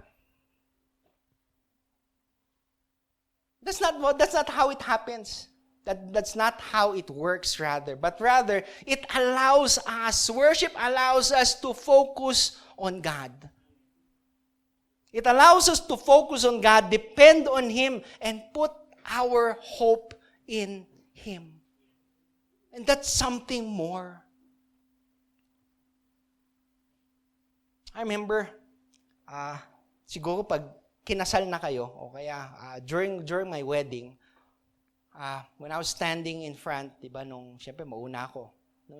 That's not how it happens. That's not how it works, rather. But rather, it allows us, worship allows us to focus on God. It allows us to focus on God, depend on Him, and put our hope in Him. And that's something more. I remember, siguro pag kinasal na kayo, o kaya during my wedding, when I was standing in front, diba, siyempre mauna ako.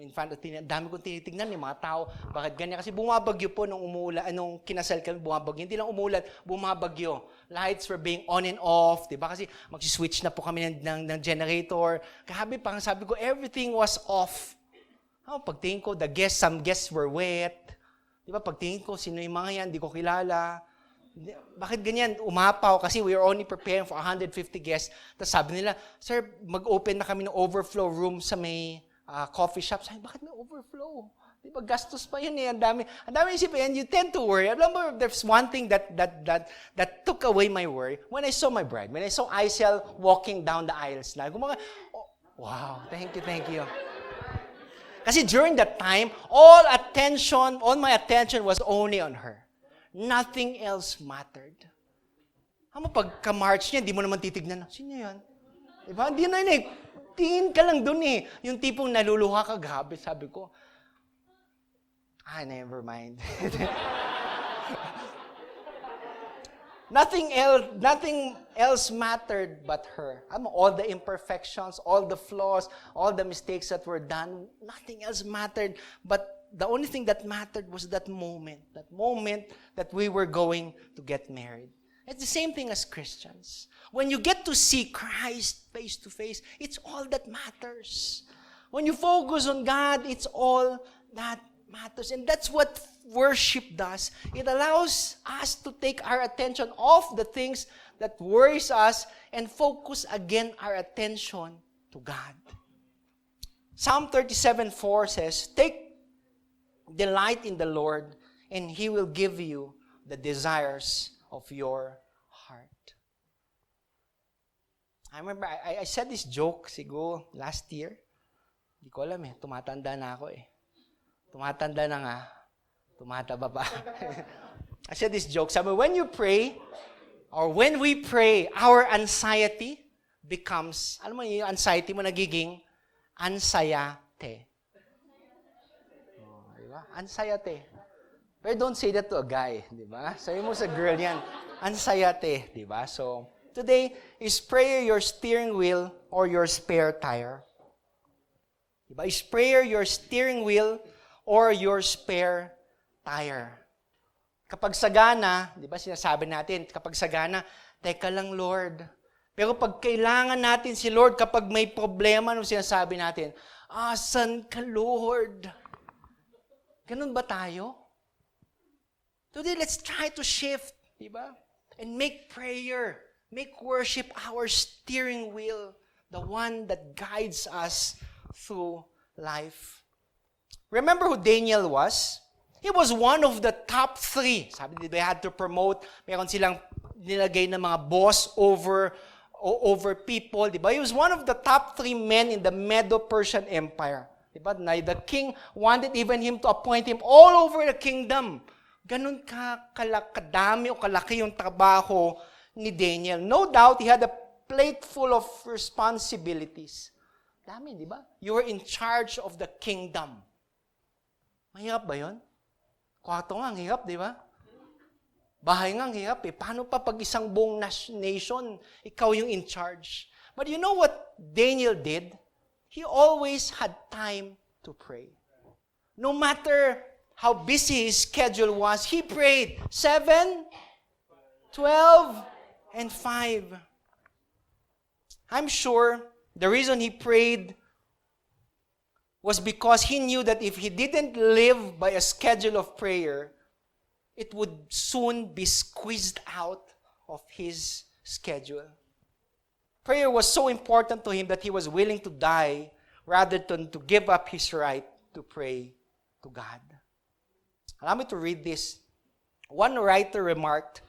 In front, dami kong tinitignan yung mga tao. Bakit ganyan? Kasi bumabagyo po nung umuulan, nung kinasal kami, bumabagyo. Hindi lang umulan, bumabagyo. Lights were being on and off, diba? Kasi mag-switch na po kami ng generator. Kahabi, parang sabi ko, everything was off. Pagtingin ko, some guests were wet. Diba? Pagtingin ko, sino yung mga yan, di ko kilala. Bakit ganyan? Umapaw kasi we were only preparing for 150 guests. Tapos sabi nila, sir, mag-open na kami ng overflow room sa may coffee shop. Sabi, bakit may overflow? Di ba, gastos pa yun eh. Ang dami isipin. And you tend to worry. Alam mo, there's one thing that took away my worry. When I saw my bride, when I saw Aisel walking down the aisles na, wow, thank you. Kasi during that time, all my attention was only on her. Nothing else mattered. Pagka-march niya, hindi mo naman titignan. Sino yan? Diba? Hindi na yun eh. Tingin ka lang dun eh. Yung tipong naluluha ka, gabi, sabi ko. Never mind. Nothing else mattered but her. All the imperfections, all the flaws, all the mistakes that were done, nothing else mattered. But the only thing that mattered was that moment that we were going to get married. It's the same thing as Christians. When you get to see Christ face to face, it's all that matters. When you focus on God, it's all that matters. And that's what worship does. It allows us to take our attention off the things that worries us and focus again our attention to God. Psalm 37:4 says, "Take delight in the Lord, and He will give you the desires of your heart." I remember, I said this joke siguro last year. Hindi ko alam eh, tumatanda na ako eh. Tumatanda na nga, tumataba pa. I said this joke, sabi, when you pray, or when we pray, our anxiety becomes, alam mo yung anxiety mo nagiging ansayate. Diba? Ansayate. Pero don't say that to a guy, di ba? Sabi mo sa girl yan, ansayate, di ba? So, today, is prayer your steering wheel or your spare tire? Diba? Is prayer your steering wheel or your spare tire? Kapag sagana, di ba sinasabi natin, kapag sagana, teka lang Lord, Pero pag kailangan natin si Lord, kapag may problema, anong sinasabi natin? Asan ka, Lord? Ganun ba tayo? Today, let's try to shift, di ba? And make prayer, make worship our steering wheel, the one that guides us through life. Remember who Daniel was? He was one of the top 3. Sabi nila, they had to promote, meron silang nilagay na mga boss over people, di ba? He was one of the top 3 men in the Medo-Persian Empire. Di ba? The king wanted even him to appoint him all over the kingdom. Ganun kadami o kalaki yung trabaho ni Daniel. No doubt, he had a plate full of responsibilities. Dami, di ba? You were in charge of the kingdom. Mahirap ba yun? Kwarto nga, ang hirap, di ba? Bahay nga, ang hirap eh. Paano pa pag isang buong nation, ikaw yung in charge? But you know what Daniel did? He always had time to pray. No matter how busy his schedule was, he prayed 7, 12, and 5. I'm sure the reason he prayed was because he knew that if he didn't live by a schedule of prayer, it would soon be squeezed out of his schedule. Prayer was so important to him that he was willing to die rather than to give up his right to pray to God. Allow me to read this. One writer remarked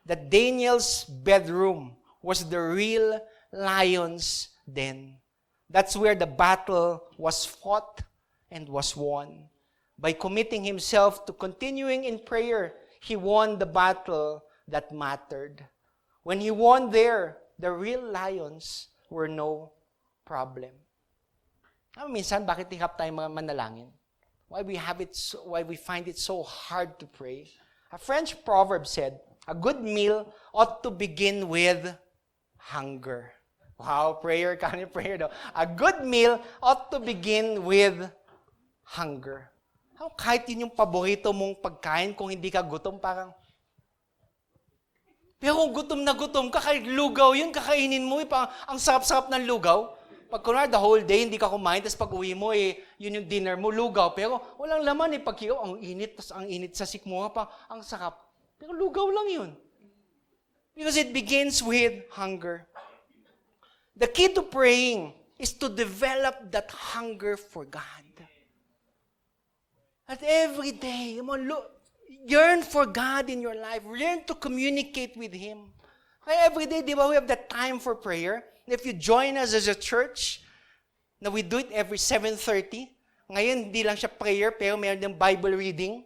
that Daniel's bedroom was the real lion's den. That's where the battle was fought and was won. By committing himself to continuing in prayer, he won the battle that mattered. When he won there, the real lions were no problem. Minsan, bakit hirap tayo mga manalangin? Why we find it so hard to pray? A French proverb said, a good meal ought to begin with hunger. Wow, prayer daw. A good meal ought to begin with hunger. Kahit yun yung paborito mong pagkain, kung hindi ka gutom, parang... Pero kung gutom na gutom ka, kahit lugaw yun, kakainin mo, ang sarap-sarap ng lugaw. Pag kunwari, the whole day, hindi ka kumain, tapos pag uwi mo, yun yung dinner mo, lugaw. Pero walang laman, pag ang init, tapos ang init sa sikmura pa, ang sarap. Pero lugaw lang yun. Because it begins with hunger. The key to praying is to develop that hunger for God. That every day, yearn for God in your life. Learn to communicate with Him. Kaya every day, di ba, we have that time for prayer. If you join us as a church, na we do it every 7:30. Ngayon, hindi lang siya prayer, pero mayroon din Bible reading.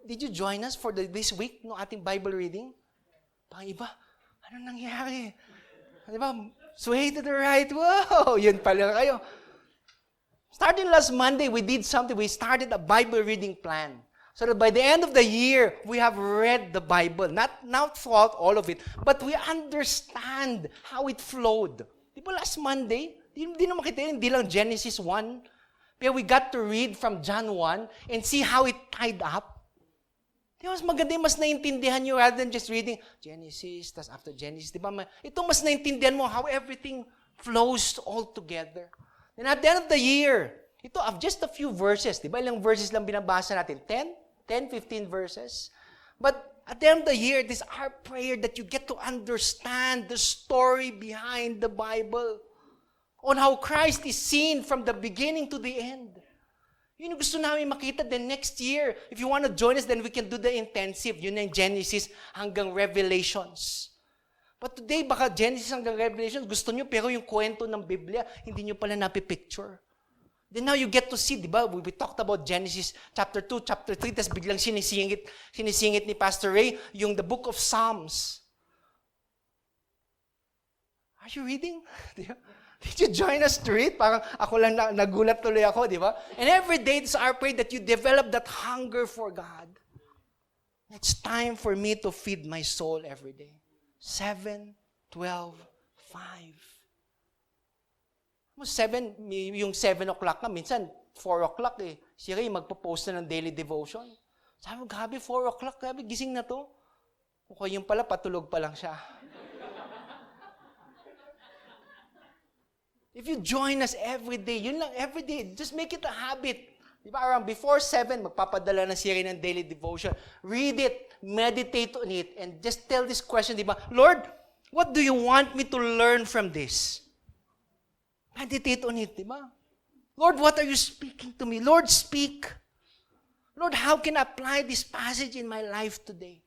Did you join us for this week, no ating Bible reading? Pang iba, ano nangyari? Di ba? Sway to the right. Wow! Yun pala kayo. Starting last Monday, we did something. We started a Bible reading plan. So that by the end of the year, we have read the Bible. Not throughout all of it, but we understand how it flowed. Di ba last Monday, di naman kita hindi lang Genesis 1. Pero we got to read from John 1 and see how it tied up. Di ba, mas maganda mas naintindihan nyo rather than just reading Genesis, tas after Genesis. Di ba, ito mas naintindihan mo how everything flows all together. And at the end of the year, ito, of just a few verses. Di ba, ilang verses lang binabasa natin? 10, 15 verses. But at the end of the year, it is our prayer that you get to understand the story behind the Bible. On how Christ is seen from the beginning to the end. Yun yung gusto namin makita the next year. If you want to join us, then we can do the intensive. Yun yung Genesis hanggang Revelations. But today, baka Genesis hanggang Revelations, gusto nyo, pero yung kwento ng Biblia, hindi nyo pala napipicture. Then now you get to see, di ba? We talked about Genesis chapter 2, chapter 3, tas biglang sinisingit ni Pastor Ray yung the book of Psalms. Are you reading? Did you join us to read? Parang ako lang nagulat tuloy ako, di ba? And every day, it's our prayer that you develop that hunger for God. It's time for me to feed my soul every day. 7, 12, 5. 7, yung 7 o'clock na, minsan 4 o'clock eh. Si Ray magpo-post na ng daily devotion. Sabi mo, grabe, 4 o'clock, grabe, gising na to. Okay, yung pala, patulog pa lang siya. If you join us every day, yun lang, every day, just make it a habit. Di ba, around before 7, magpapadala na siya ng daily devotion. Read it, meditate on it, and just tell this question, di ba, Lord, what do you want me to learn from this? Meditate on it, di ba? Lord, what are you speaking to me? Lord, speak. Lord, how can I apply this passage in my life today?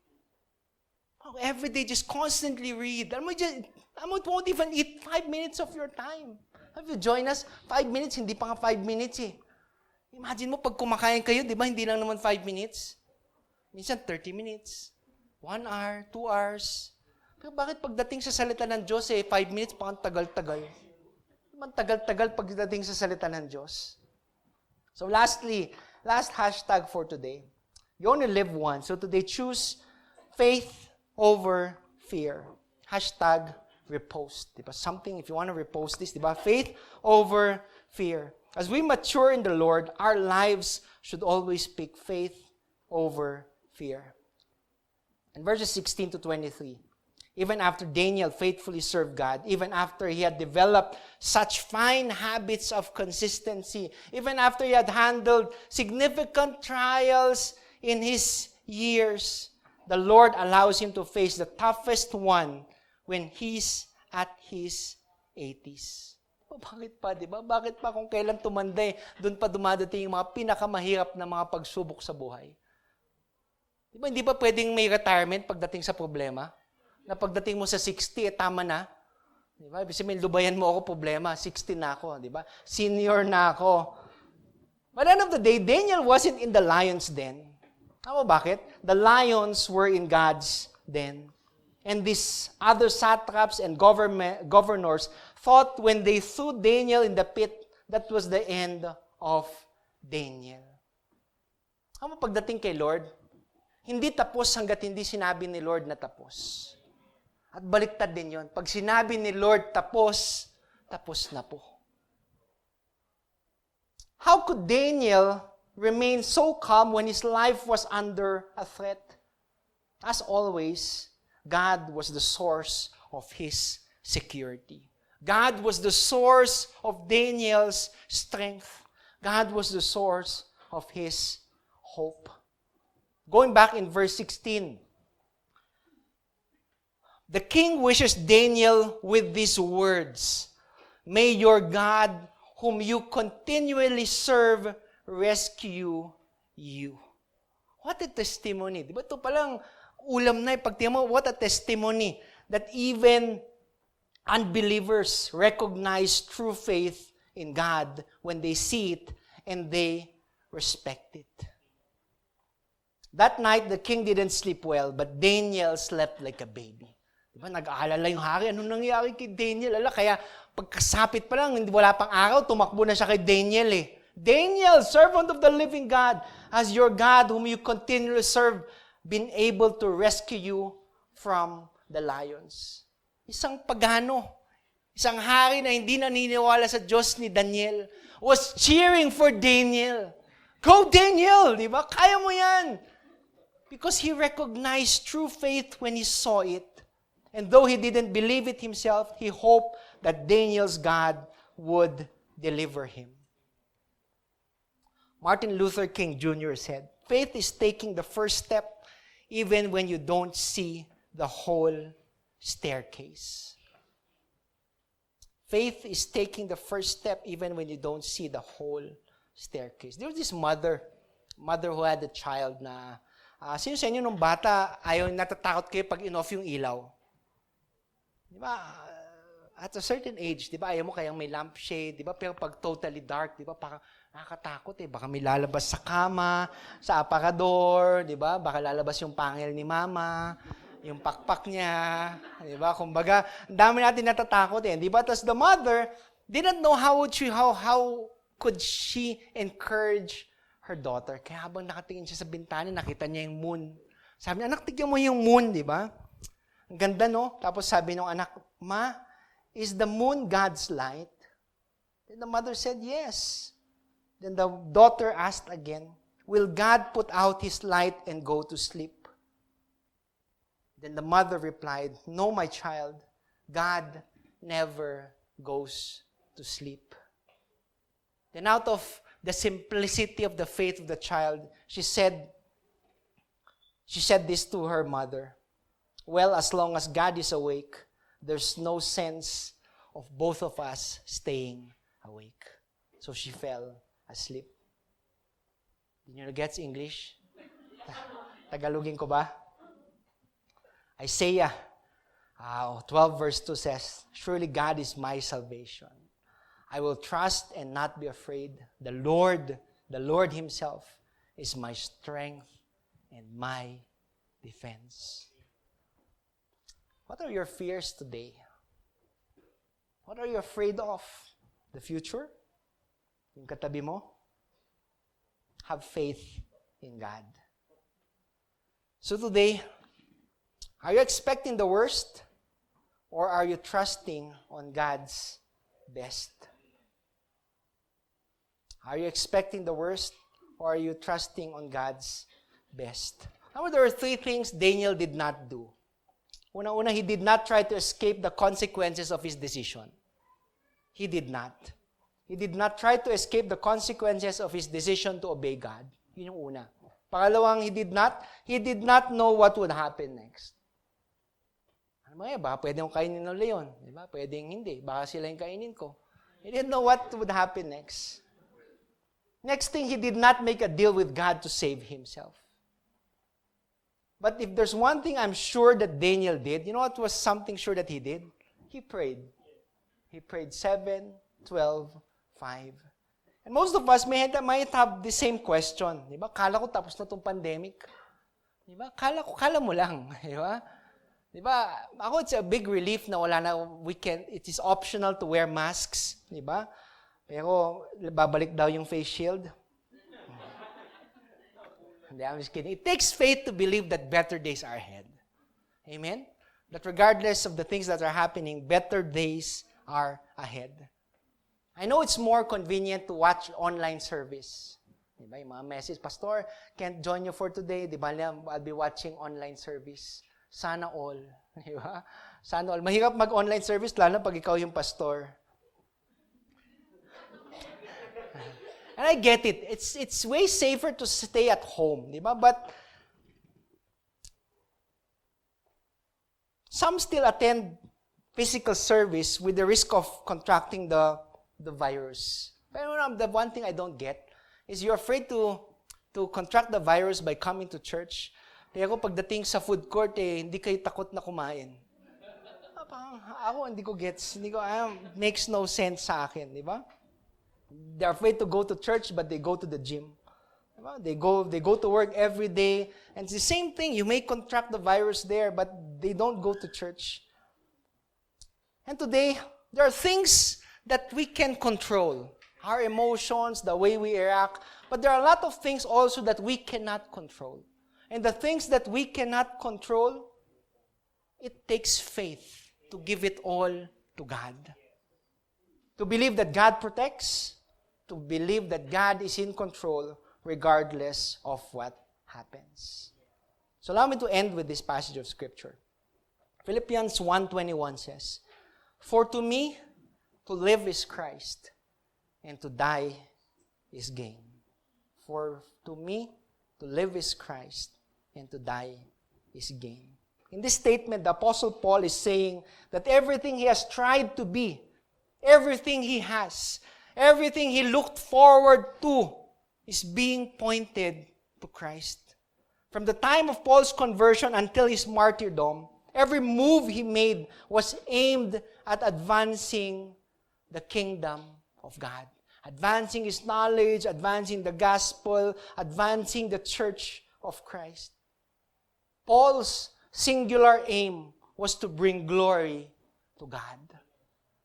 Oh, every day, just constantly read. It won't even eat 5 minutes of your time. Have you joined us? 5 minutes, hindi pa nga 5 minutes eh. Imagine mo, pag kumakain kayo, di ba, hindi lang naman 5 minutes. Minsan, 30 minutes. 1 hour, 2 hours. Pero bakit pagdating sa salita ng Diyos, 5 minutes, pang tagal-tagal. Diba, tagal-tagal pagdating sa salita ng Diyos. So lastly, last hashtag for today. You only live once. So today, choose faith over fear. Hashtag repost. Diba? Something, if you want to repost this, diba? Faith over fear. As we mature in the Lord, our lives should always speak faith over fear. In verses 16 to 23, even after Daniel faithfully served God, even after he had developed such fine habits of consistency, even after he had handled significant trials in his years, the Lord allows him to face the toughest one when he's at his 80s. Bakit pa, di ba? Bakit pa kung kailan tumanday, doon pa dumadating yung mga pinakamahirap na mga pagsubok sa buhay? Di ba, hindi ba pwedeng may retirement pagdating sa problema? Na pagdating mo sa 60, tama na. Di ba? Ibig sabihin, lubayan mo ako problema, 60 na ako, di ba? Senior na ako. But at the end of the day, Daniel wasn't in the lion's den. Tama bakit? The lions were in God's den. And these other satraps and governors thought when they threw Daniel in the pit, that was the end of Daniel. Tama pagdating kay Lord, hindi tapos hanggat hindi sinabi ni Lord na tapos. At baliktad din yon. Pag sinabi ni Lord tapos, tapos na po. How could Daniel remain so calm when his life was under a threat? As always, God was the source of his security. God was the source of Daniel's strength. God was the source of his hope. Going back in verse 16, the king wishes Daniel with these words, "May your God, whom you continually serve, rescue you." What a testimony. Di ba ito palang ulam na pag tingnan mo, what a testimony that even unbelievers recognize true faith in God when they see it and they respect it. That night, the king didn't sleep well, but Daniel slept like a baby. Diba, nag-aalala yung hari, anong nangyari kay Daniel? Kaya pagkasapit pa lang, wala pang araw, tumakbo na siya kay Daniel eh. Daniel, servant of the living God, has your God whom you continually serve been able to rescue you from the lions? Isang pagano, isang hari na hindi naniniwala sa Diyos ni Daniel, was cheering for Daniel. Go Daniel! Di ba? Kaya mo yan! Because he recognized true faith when he saw it. And though he didn't believe it himself, he hoped that Daniel's God would deliver him. Martin Luther King Jr. said, "Faith is taking the first step even when you don't see the whole staircase." Faith is taking the first step even when you don't see the whole staircase. There was this mother who had a child na, sino sa inyo nung bata, ayaw natatakot kayo pag in-off yung ilaw? Di ba? At a certain age, di ba, ayaw mo kayang may lampshade, di ba? Pero pag totally dark, di ba, parang nakakatakot eh. Baka may lalabas sa kama, sa aparador, di ba? Baka lalabas yung pangil ni mama, yung pakpak niya, di ba? Kumbaga, ang dami natin natatakot eh, di ba? Tapos the mother didn't know how could she encourage her daughter. Kaya habang nakatingin siya sa bintana, nakita niya yung moon. Sabi niya, anak, tignan mo yung moon, di ba? Ang ganda, no? Tapos sabi ng anak, "Ma, is the moon God's light?" Then the mother said, "Yes." Then the daughter asked again, "Will God put out his light and go to sleep?" Then the mother replied, "No, my child, God never goes to sleep. Then out of the simplicity of the faith of the child, she said this to her mother, well, as long as God is awake, there's no sense of both of us staying awake. So she fell asleep. Did you get English? Tagalogin ko ba? Isaiah 12 verse 2 says, surely God is my salvation. I will trust and not be afraid. The Lord Himself is my strength and my defense. What are your fears today? What are you afraid of? The future? Yung katabi mo? Have faith in God. So today, are you expecting the worst? Or are you trusting on God's best? Are you expecting the worst? Or are you trusting on God's best? Now, there are 3 things Daniel did not do. Una-una, he did not try to escape the consequences of his decision. He did not. He did not try to escape the consequences of his decision to obey God. Yun yung una. Pangalawang, he did not know what would happen next. Ano ba yan? Baka pwede akong kainin ng leon. Diba? Pwedeng hindi. Baka sila yung kainin ko. He didn't know what would happen next. Next thing, he did not make a deal with God to save himself. But if there's one thing I'm sure that Daniel did, you know what was something sure that he did? He prayed. He prayed 7, 12, 5. And most of us might have the same question. Diba? Kala ko tapos na itong pandemic. Diba? Kala mo lang. Diba? Diba? Ako, it's a big relief na wala na it is optional to wear masks. Diba? Pero, babalik daw yung face shield. I'm just kidding. It takes faith to believe that better days are ahead. Amen? That regardless of the things that are happening, better days are ahead. I know it's more convenient to watch online service. Diba? Yung mga message, Pastor, can't join you for today. Diba? I'll be watching online service. Sana all. Diba? Sana all. Mahirap mag-online service, lalo pag ikaw yung pastor. And I get it. It's way safer to stay at home, di ba? But some still attend physical service with the risk of contracting the virus. Pero the one thing I don't get is you're afraid to contract the virus by coming to church. Pero pagdating sa food court, hindi kayo takot na kumain. Ako, hindi ko gets. Makes no sense sa akin, di ba? They're afraid to go to church, but they go to the gym. They go to work every day. And it's the same thing. You may contract the virus there, but they don't go to church. And today, there are things that we can control. Our emotions, the way we react. But there are a lot of things also that we cannot control. And the things that we cannot control, it takes faith to give it all to God. To believe that God protects, to believe that God is in control regardless of what happens. So allow me to end with this passage of Scripture. Philippians 1:21 says, for to me, to live is Christ, and to die is gain. For to me, to live is Christ, and to die is gain. In this statement, the Apostle Paul is saying that everything he has tried to be, everything he has, everything he looked forward to is being pointed to Christ. From the time of Paul's conversion until his martyrdom, every move he made was aimed at advancing the kingdom of God. Advancing his knowledge, advancing the gospel, advancing the church of Christ. Paul's singular aim was to bring glory to God.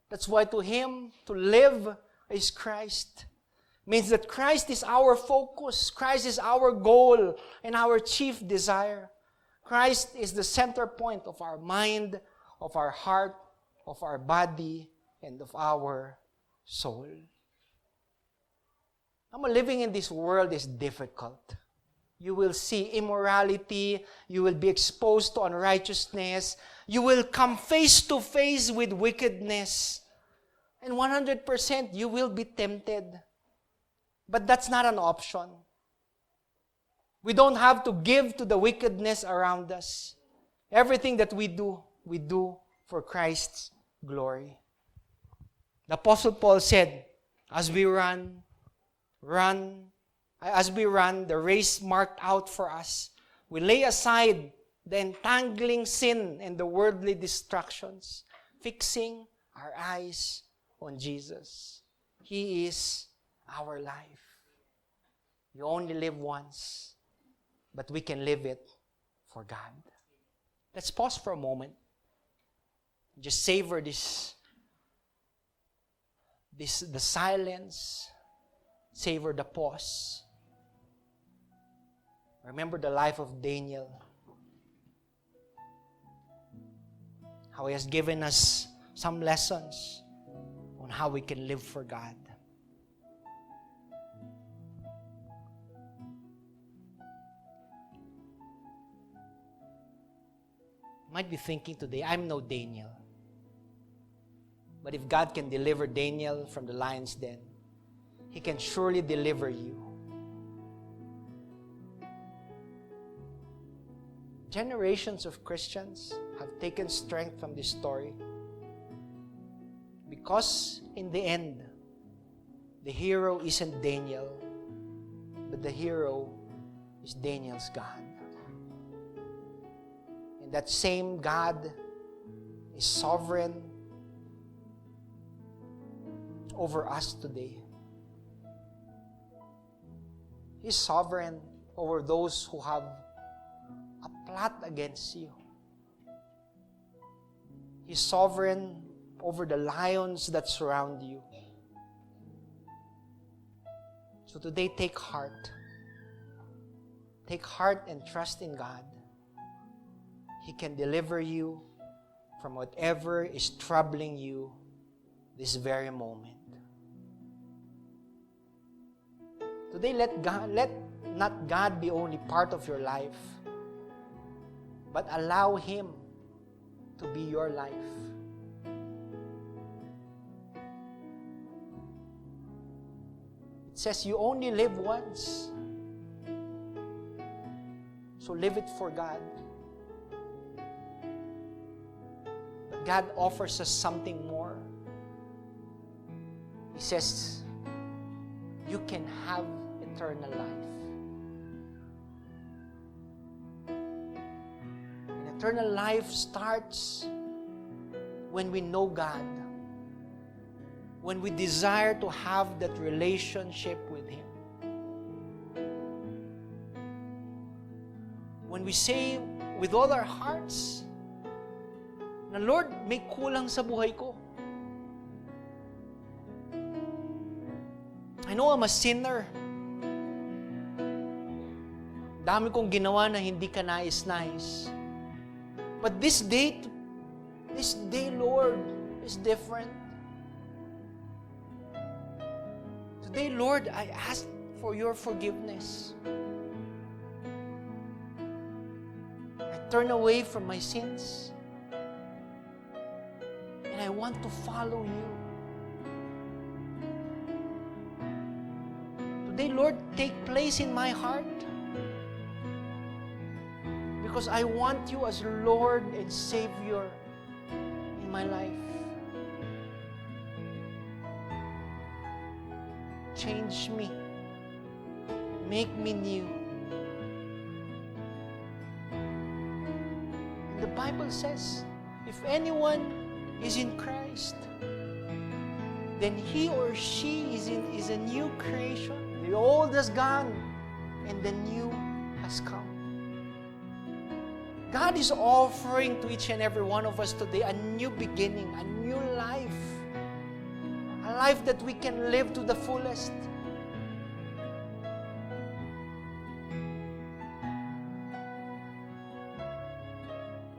That's why to him, to live is Christ. Means that Christ is our focus. Christ is our goal and our chief desire. Christ is the center point of our mind, of our heart, of our body, and of our soul. Living in this world is difficult. You will see immorality. You will be exposed to unrighteousness. You will come face to face with wickedness. And 100% you will be tempted. But that's not an option. We don't have to give to the wickedness around us. Everything that we do for Christ's glory. The Apostle Paul said, as we run the race marked out for us, we lay aside the entangling sin and the worldly distractions, fixing our eyes on Jesus. He is our life. You only live once, but we can live it for God. Let's pause for a moment. Just savor the silence. Savor the pause. Remember the life of Daniel. How he has given us some lessons on how we can live for God. You might be thinking today, I'm no Daniel. But if God can deliver Daniel from the lion's den, He can surely deliver you. Generations of Christians have taken strength from this story because in the end, the hero isn't Daniel, but the hero is Daniel's God. And that same God is sovereign over us today. He's sovereign over those who have a plot against you. He's sovereign over the lions that surround you. So today, take heart. Take heart and trust in God. He can deliver you from whatever is troubling you this very moment. Today, let not God be only part of your life, but allow Him to be your life. It says you only live once. So live it for God. But God offers us something more. He says, you can have eternal life. And eternal life starts when we know God, when we desire to have that relationship with Him. When we say with all our hearts, na Lord, may kulang sa buhay ko. I know I'm a sinner. Dami kong ginawa na hindi ka nais-nais. But this day, Lord, is different. Today, Lord, I ask for your forgiveness. I turn away from my sins. And I want to follow you. Today, Lord, take place in my heart. Because I want you as Lord and Savior in my life. Change me. Make me new. And the Bible says, if anyone is in Christ, then he or she is a new creation. The old has gone and the new has come. God is offering to each and every one of us today a new beginning, a new life. A life that we can live to the fullest.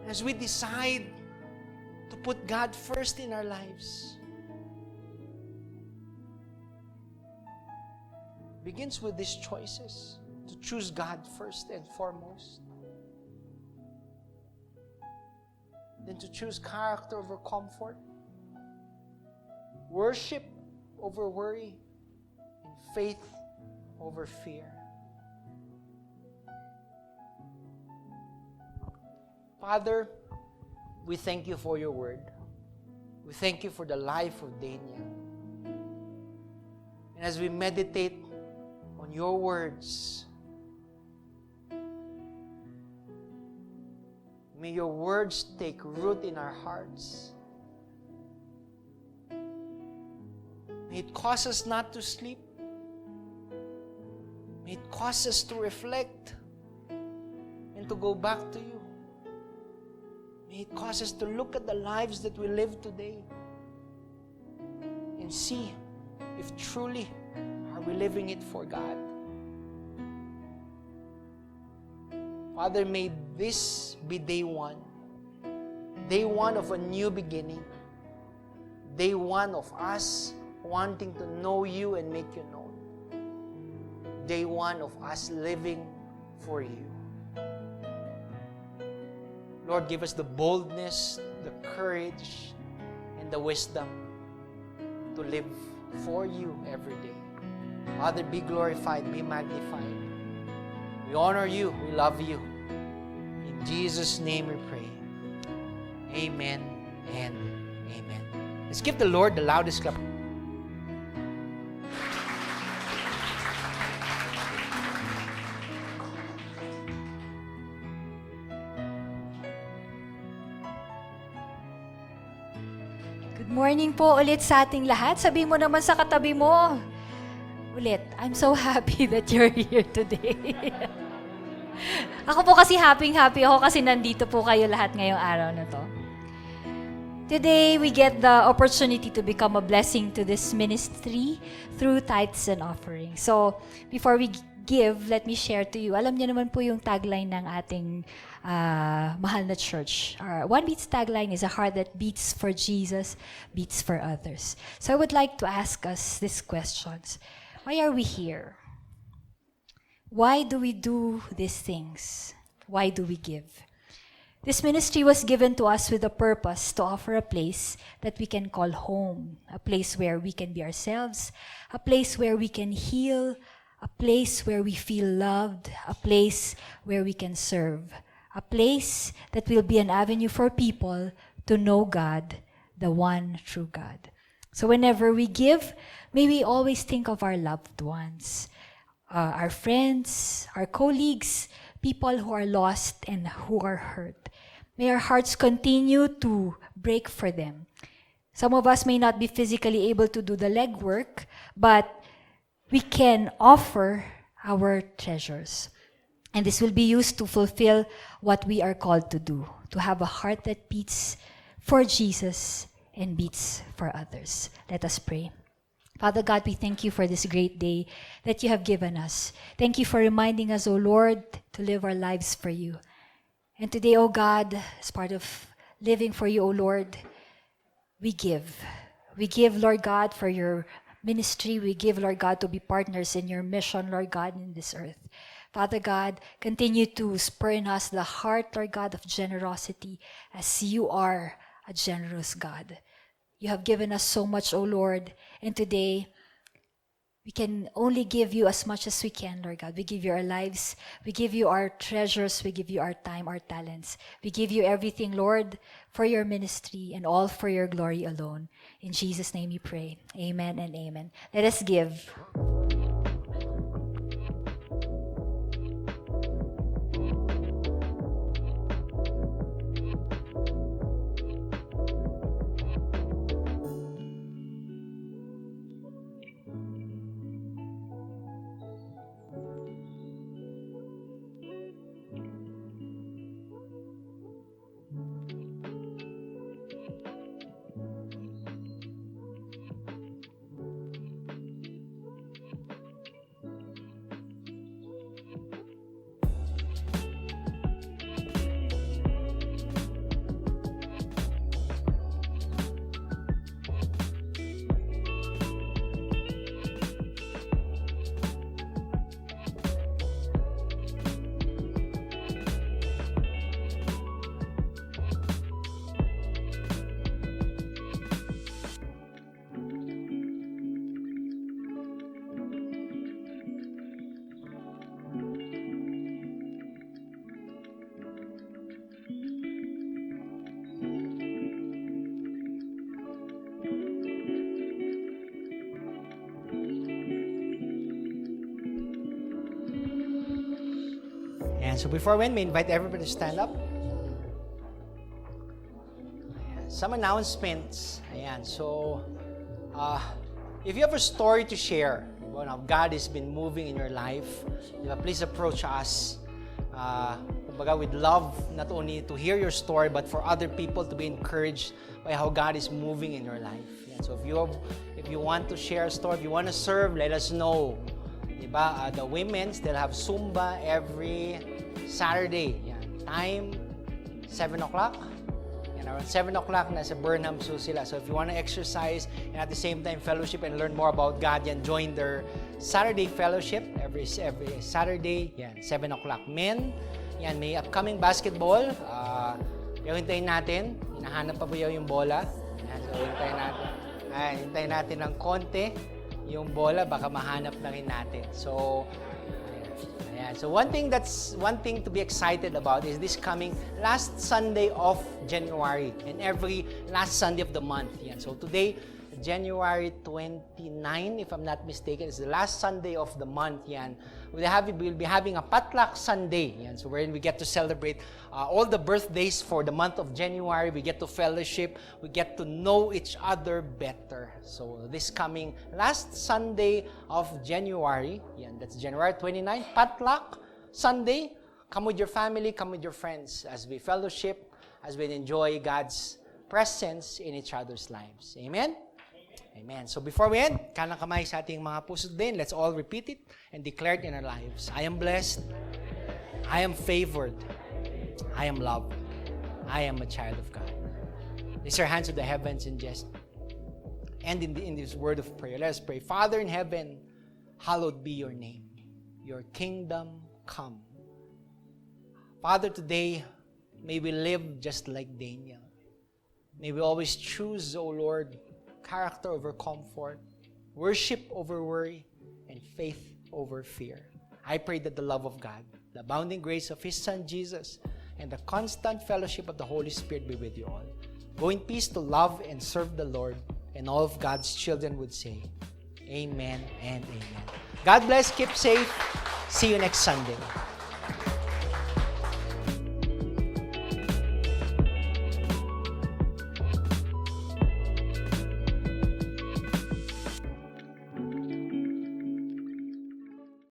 As we decide to put God first in our lives, begins with these choices to choose God first and foremost. Then to choose character over comfort. worship over worry, and faith over fear. Father, we thank you for your word. We thank you for the life of Daniel. And as we meditate on your words, may your words take root in our hearts. May it cause us not to sleep. May it cause us to reflect and to go back to you. May it cause us to look at the lives that we live today and see if truly are we living it for God. Father, may this be day one of a new beginning, day one of us wanting to know you and make you known, day one of us living for you. Lord, give us the boldness, the courage, and the wisdom to live for you every day. Father, be glorified, be magnified. We honor you, we love you. In Jesus' name we pray. Amen and amen. Let's give the Lord the loudest clap. Good morning po ulit sa ating lahat. Sabi mo naman sa katabi mo. Ulit, I'm so happy that you're here today. Ako po kasi happy ako kasi nandito po kayo lahat ngayong araw na to. Today, we get the opportunity to become a blessing to this ministry through tithes and offerings. So, before we give, let me share to you. Alam niyo naman po yung tagline ng ating mahal na church. Our One Beats tagline is a heart that beats for Jesus, beats for others. So, I would like to ask us these questions. Why are we here? Why do we do these things? Why do we give? This ministry was given to us with a purpose to offer a place that we can call home, a place where we can be ourselves, a place where we can heal, a place where we feel loved, a place where we can serve, a place that will be an avenue for people to know God, the one true God. So whenever we give, may we always think of our loved ones, our friends, our colleagues, people who are lost and who are hurt. May our hearts continue to break for them. Some of us may not be physically able to do the legwork, but we can offer our treasures. And this will be used to fulfill what we are called to do, to have a heart that beats for Jesus and beats for others. Let us pray. Father God, we thank you for this great day that you have given us. Thank you for reminding us, O Lord, to live our lives for you. And today, O God, as part of living for you, O Lord, we give. We give, Lord God, for your ministry. We give, Lord God, to be partners in your mission, Lord God, in this earth. Father God, continue to spur in us the heart, Lord God, of generosity as you are a generous God. You have given us so much, O Lord, and today, we can only give you as much as we can, Lord God. We give you our lives. We give you our treasures. We give you our time, our talents. We give you everything, Lord, for your ministry and all for your glory alone. In Jesus' name we pray. Amen and amen. Let us give. Ayan. So before we invite everybody to stand up. Some announcements. Ayan. So, if you have a story to share, God has been moving in your life, please approach us. Kumbaga, we'd love not only to hear your story, but for other people to be encouraged by how God is moving in your life. Yan. So if you want to share a story, if you want to serve, let us know. Diba? The women's, they'll have Zumba every Saturday. Yan. Time, 7 o'clock. And around 7 o'clock, nasa Burnham Zoo sila. So if you want to exercise and at the same time fellowship and learn more about God, yan, join their Saturday fellowship every Saturday, yan, 7 o'clock. Men, yan, may upcoming basketball. Yung hintayin natin. Hinahanap pa ba yung bola? Yan, so hintayin natin. Hintayin natin ng konti. Yung bola, baka mahanap na rin natin. So, ayan. So one thing to be excited about is this coming last Sunday of January and every last Sunday of the month. Yan. So today, January 29, if I'm not mistaken, is the last Sunday of the month. Yan. We'll be having a Potluck Sunday. Yan. So wherein we get to celebrate all the birthdays for the month of January. We get to fellowship. We get to know each other better. So this coming last Sunday of January, yan, that's January 29, Potluck Sunday. Come with your family, come with your friends as we fellowship, as we enjoy God's presence in each other's lives. Amen? Amen. So before we end, kanang kamay sa ating mga puso din, let's all repeat it and declare it in our lives. I am blessed. I am favored. I am loved. I am a child of God. Raise your hands to the heavens and just end in this word of prayer. Let us pray. Father in heaven, hallowed be your name. Your kingdom come. Father, today, may we live just like Daniel. May we always choose, O Lord, character over comfort, worship over worry, and faith over fear. I pray that the love of God, the abounding grace of His Son Jesus, and the constant fellowship of the Holy Spirit be with you all. Go in peace to love and serve the Lord, and all of God's children would say, Amen and amen. God bless, keep safe. See you next Sunday.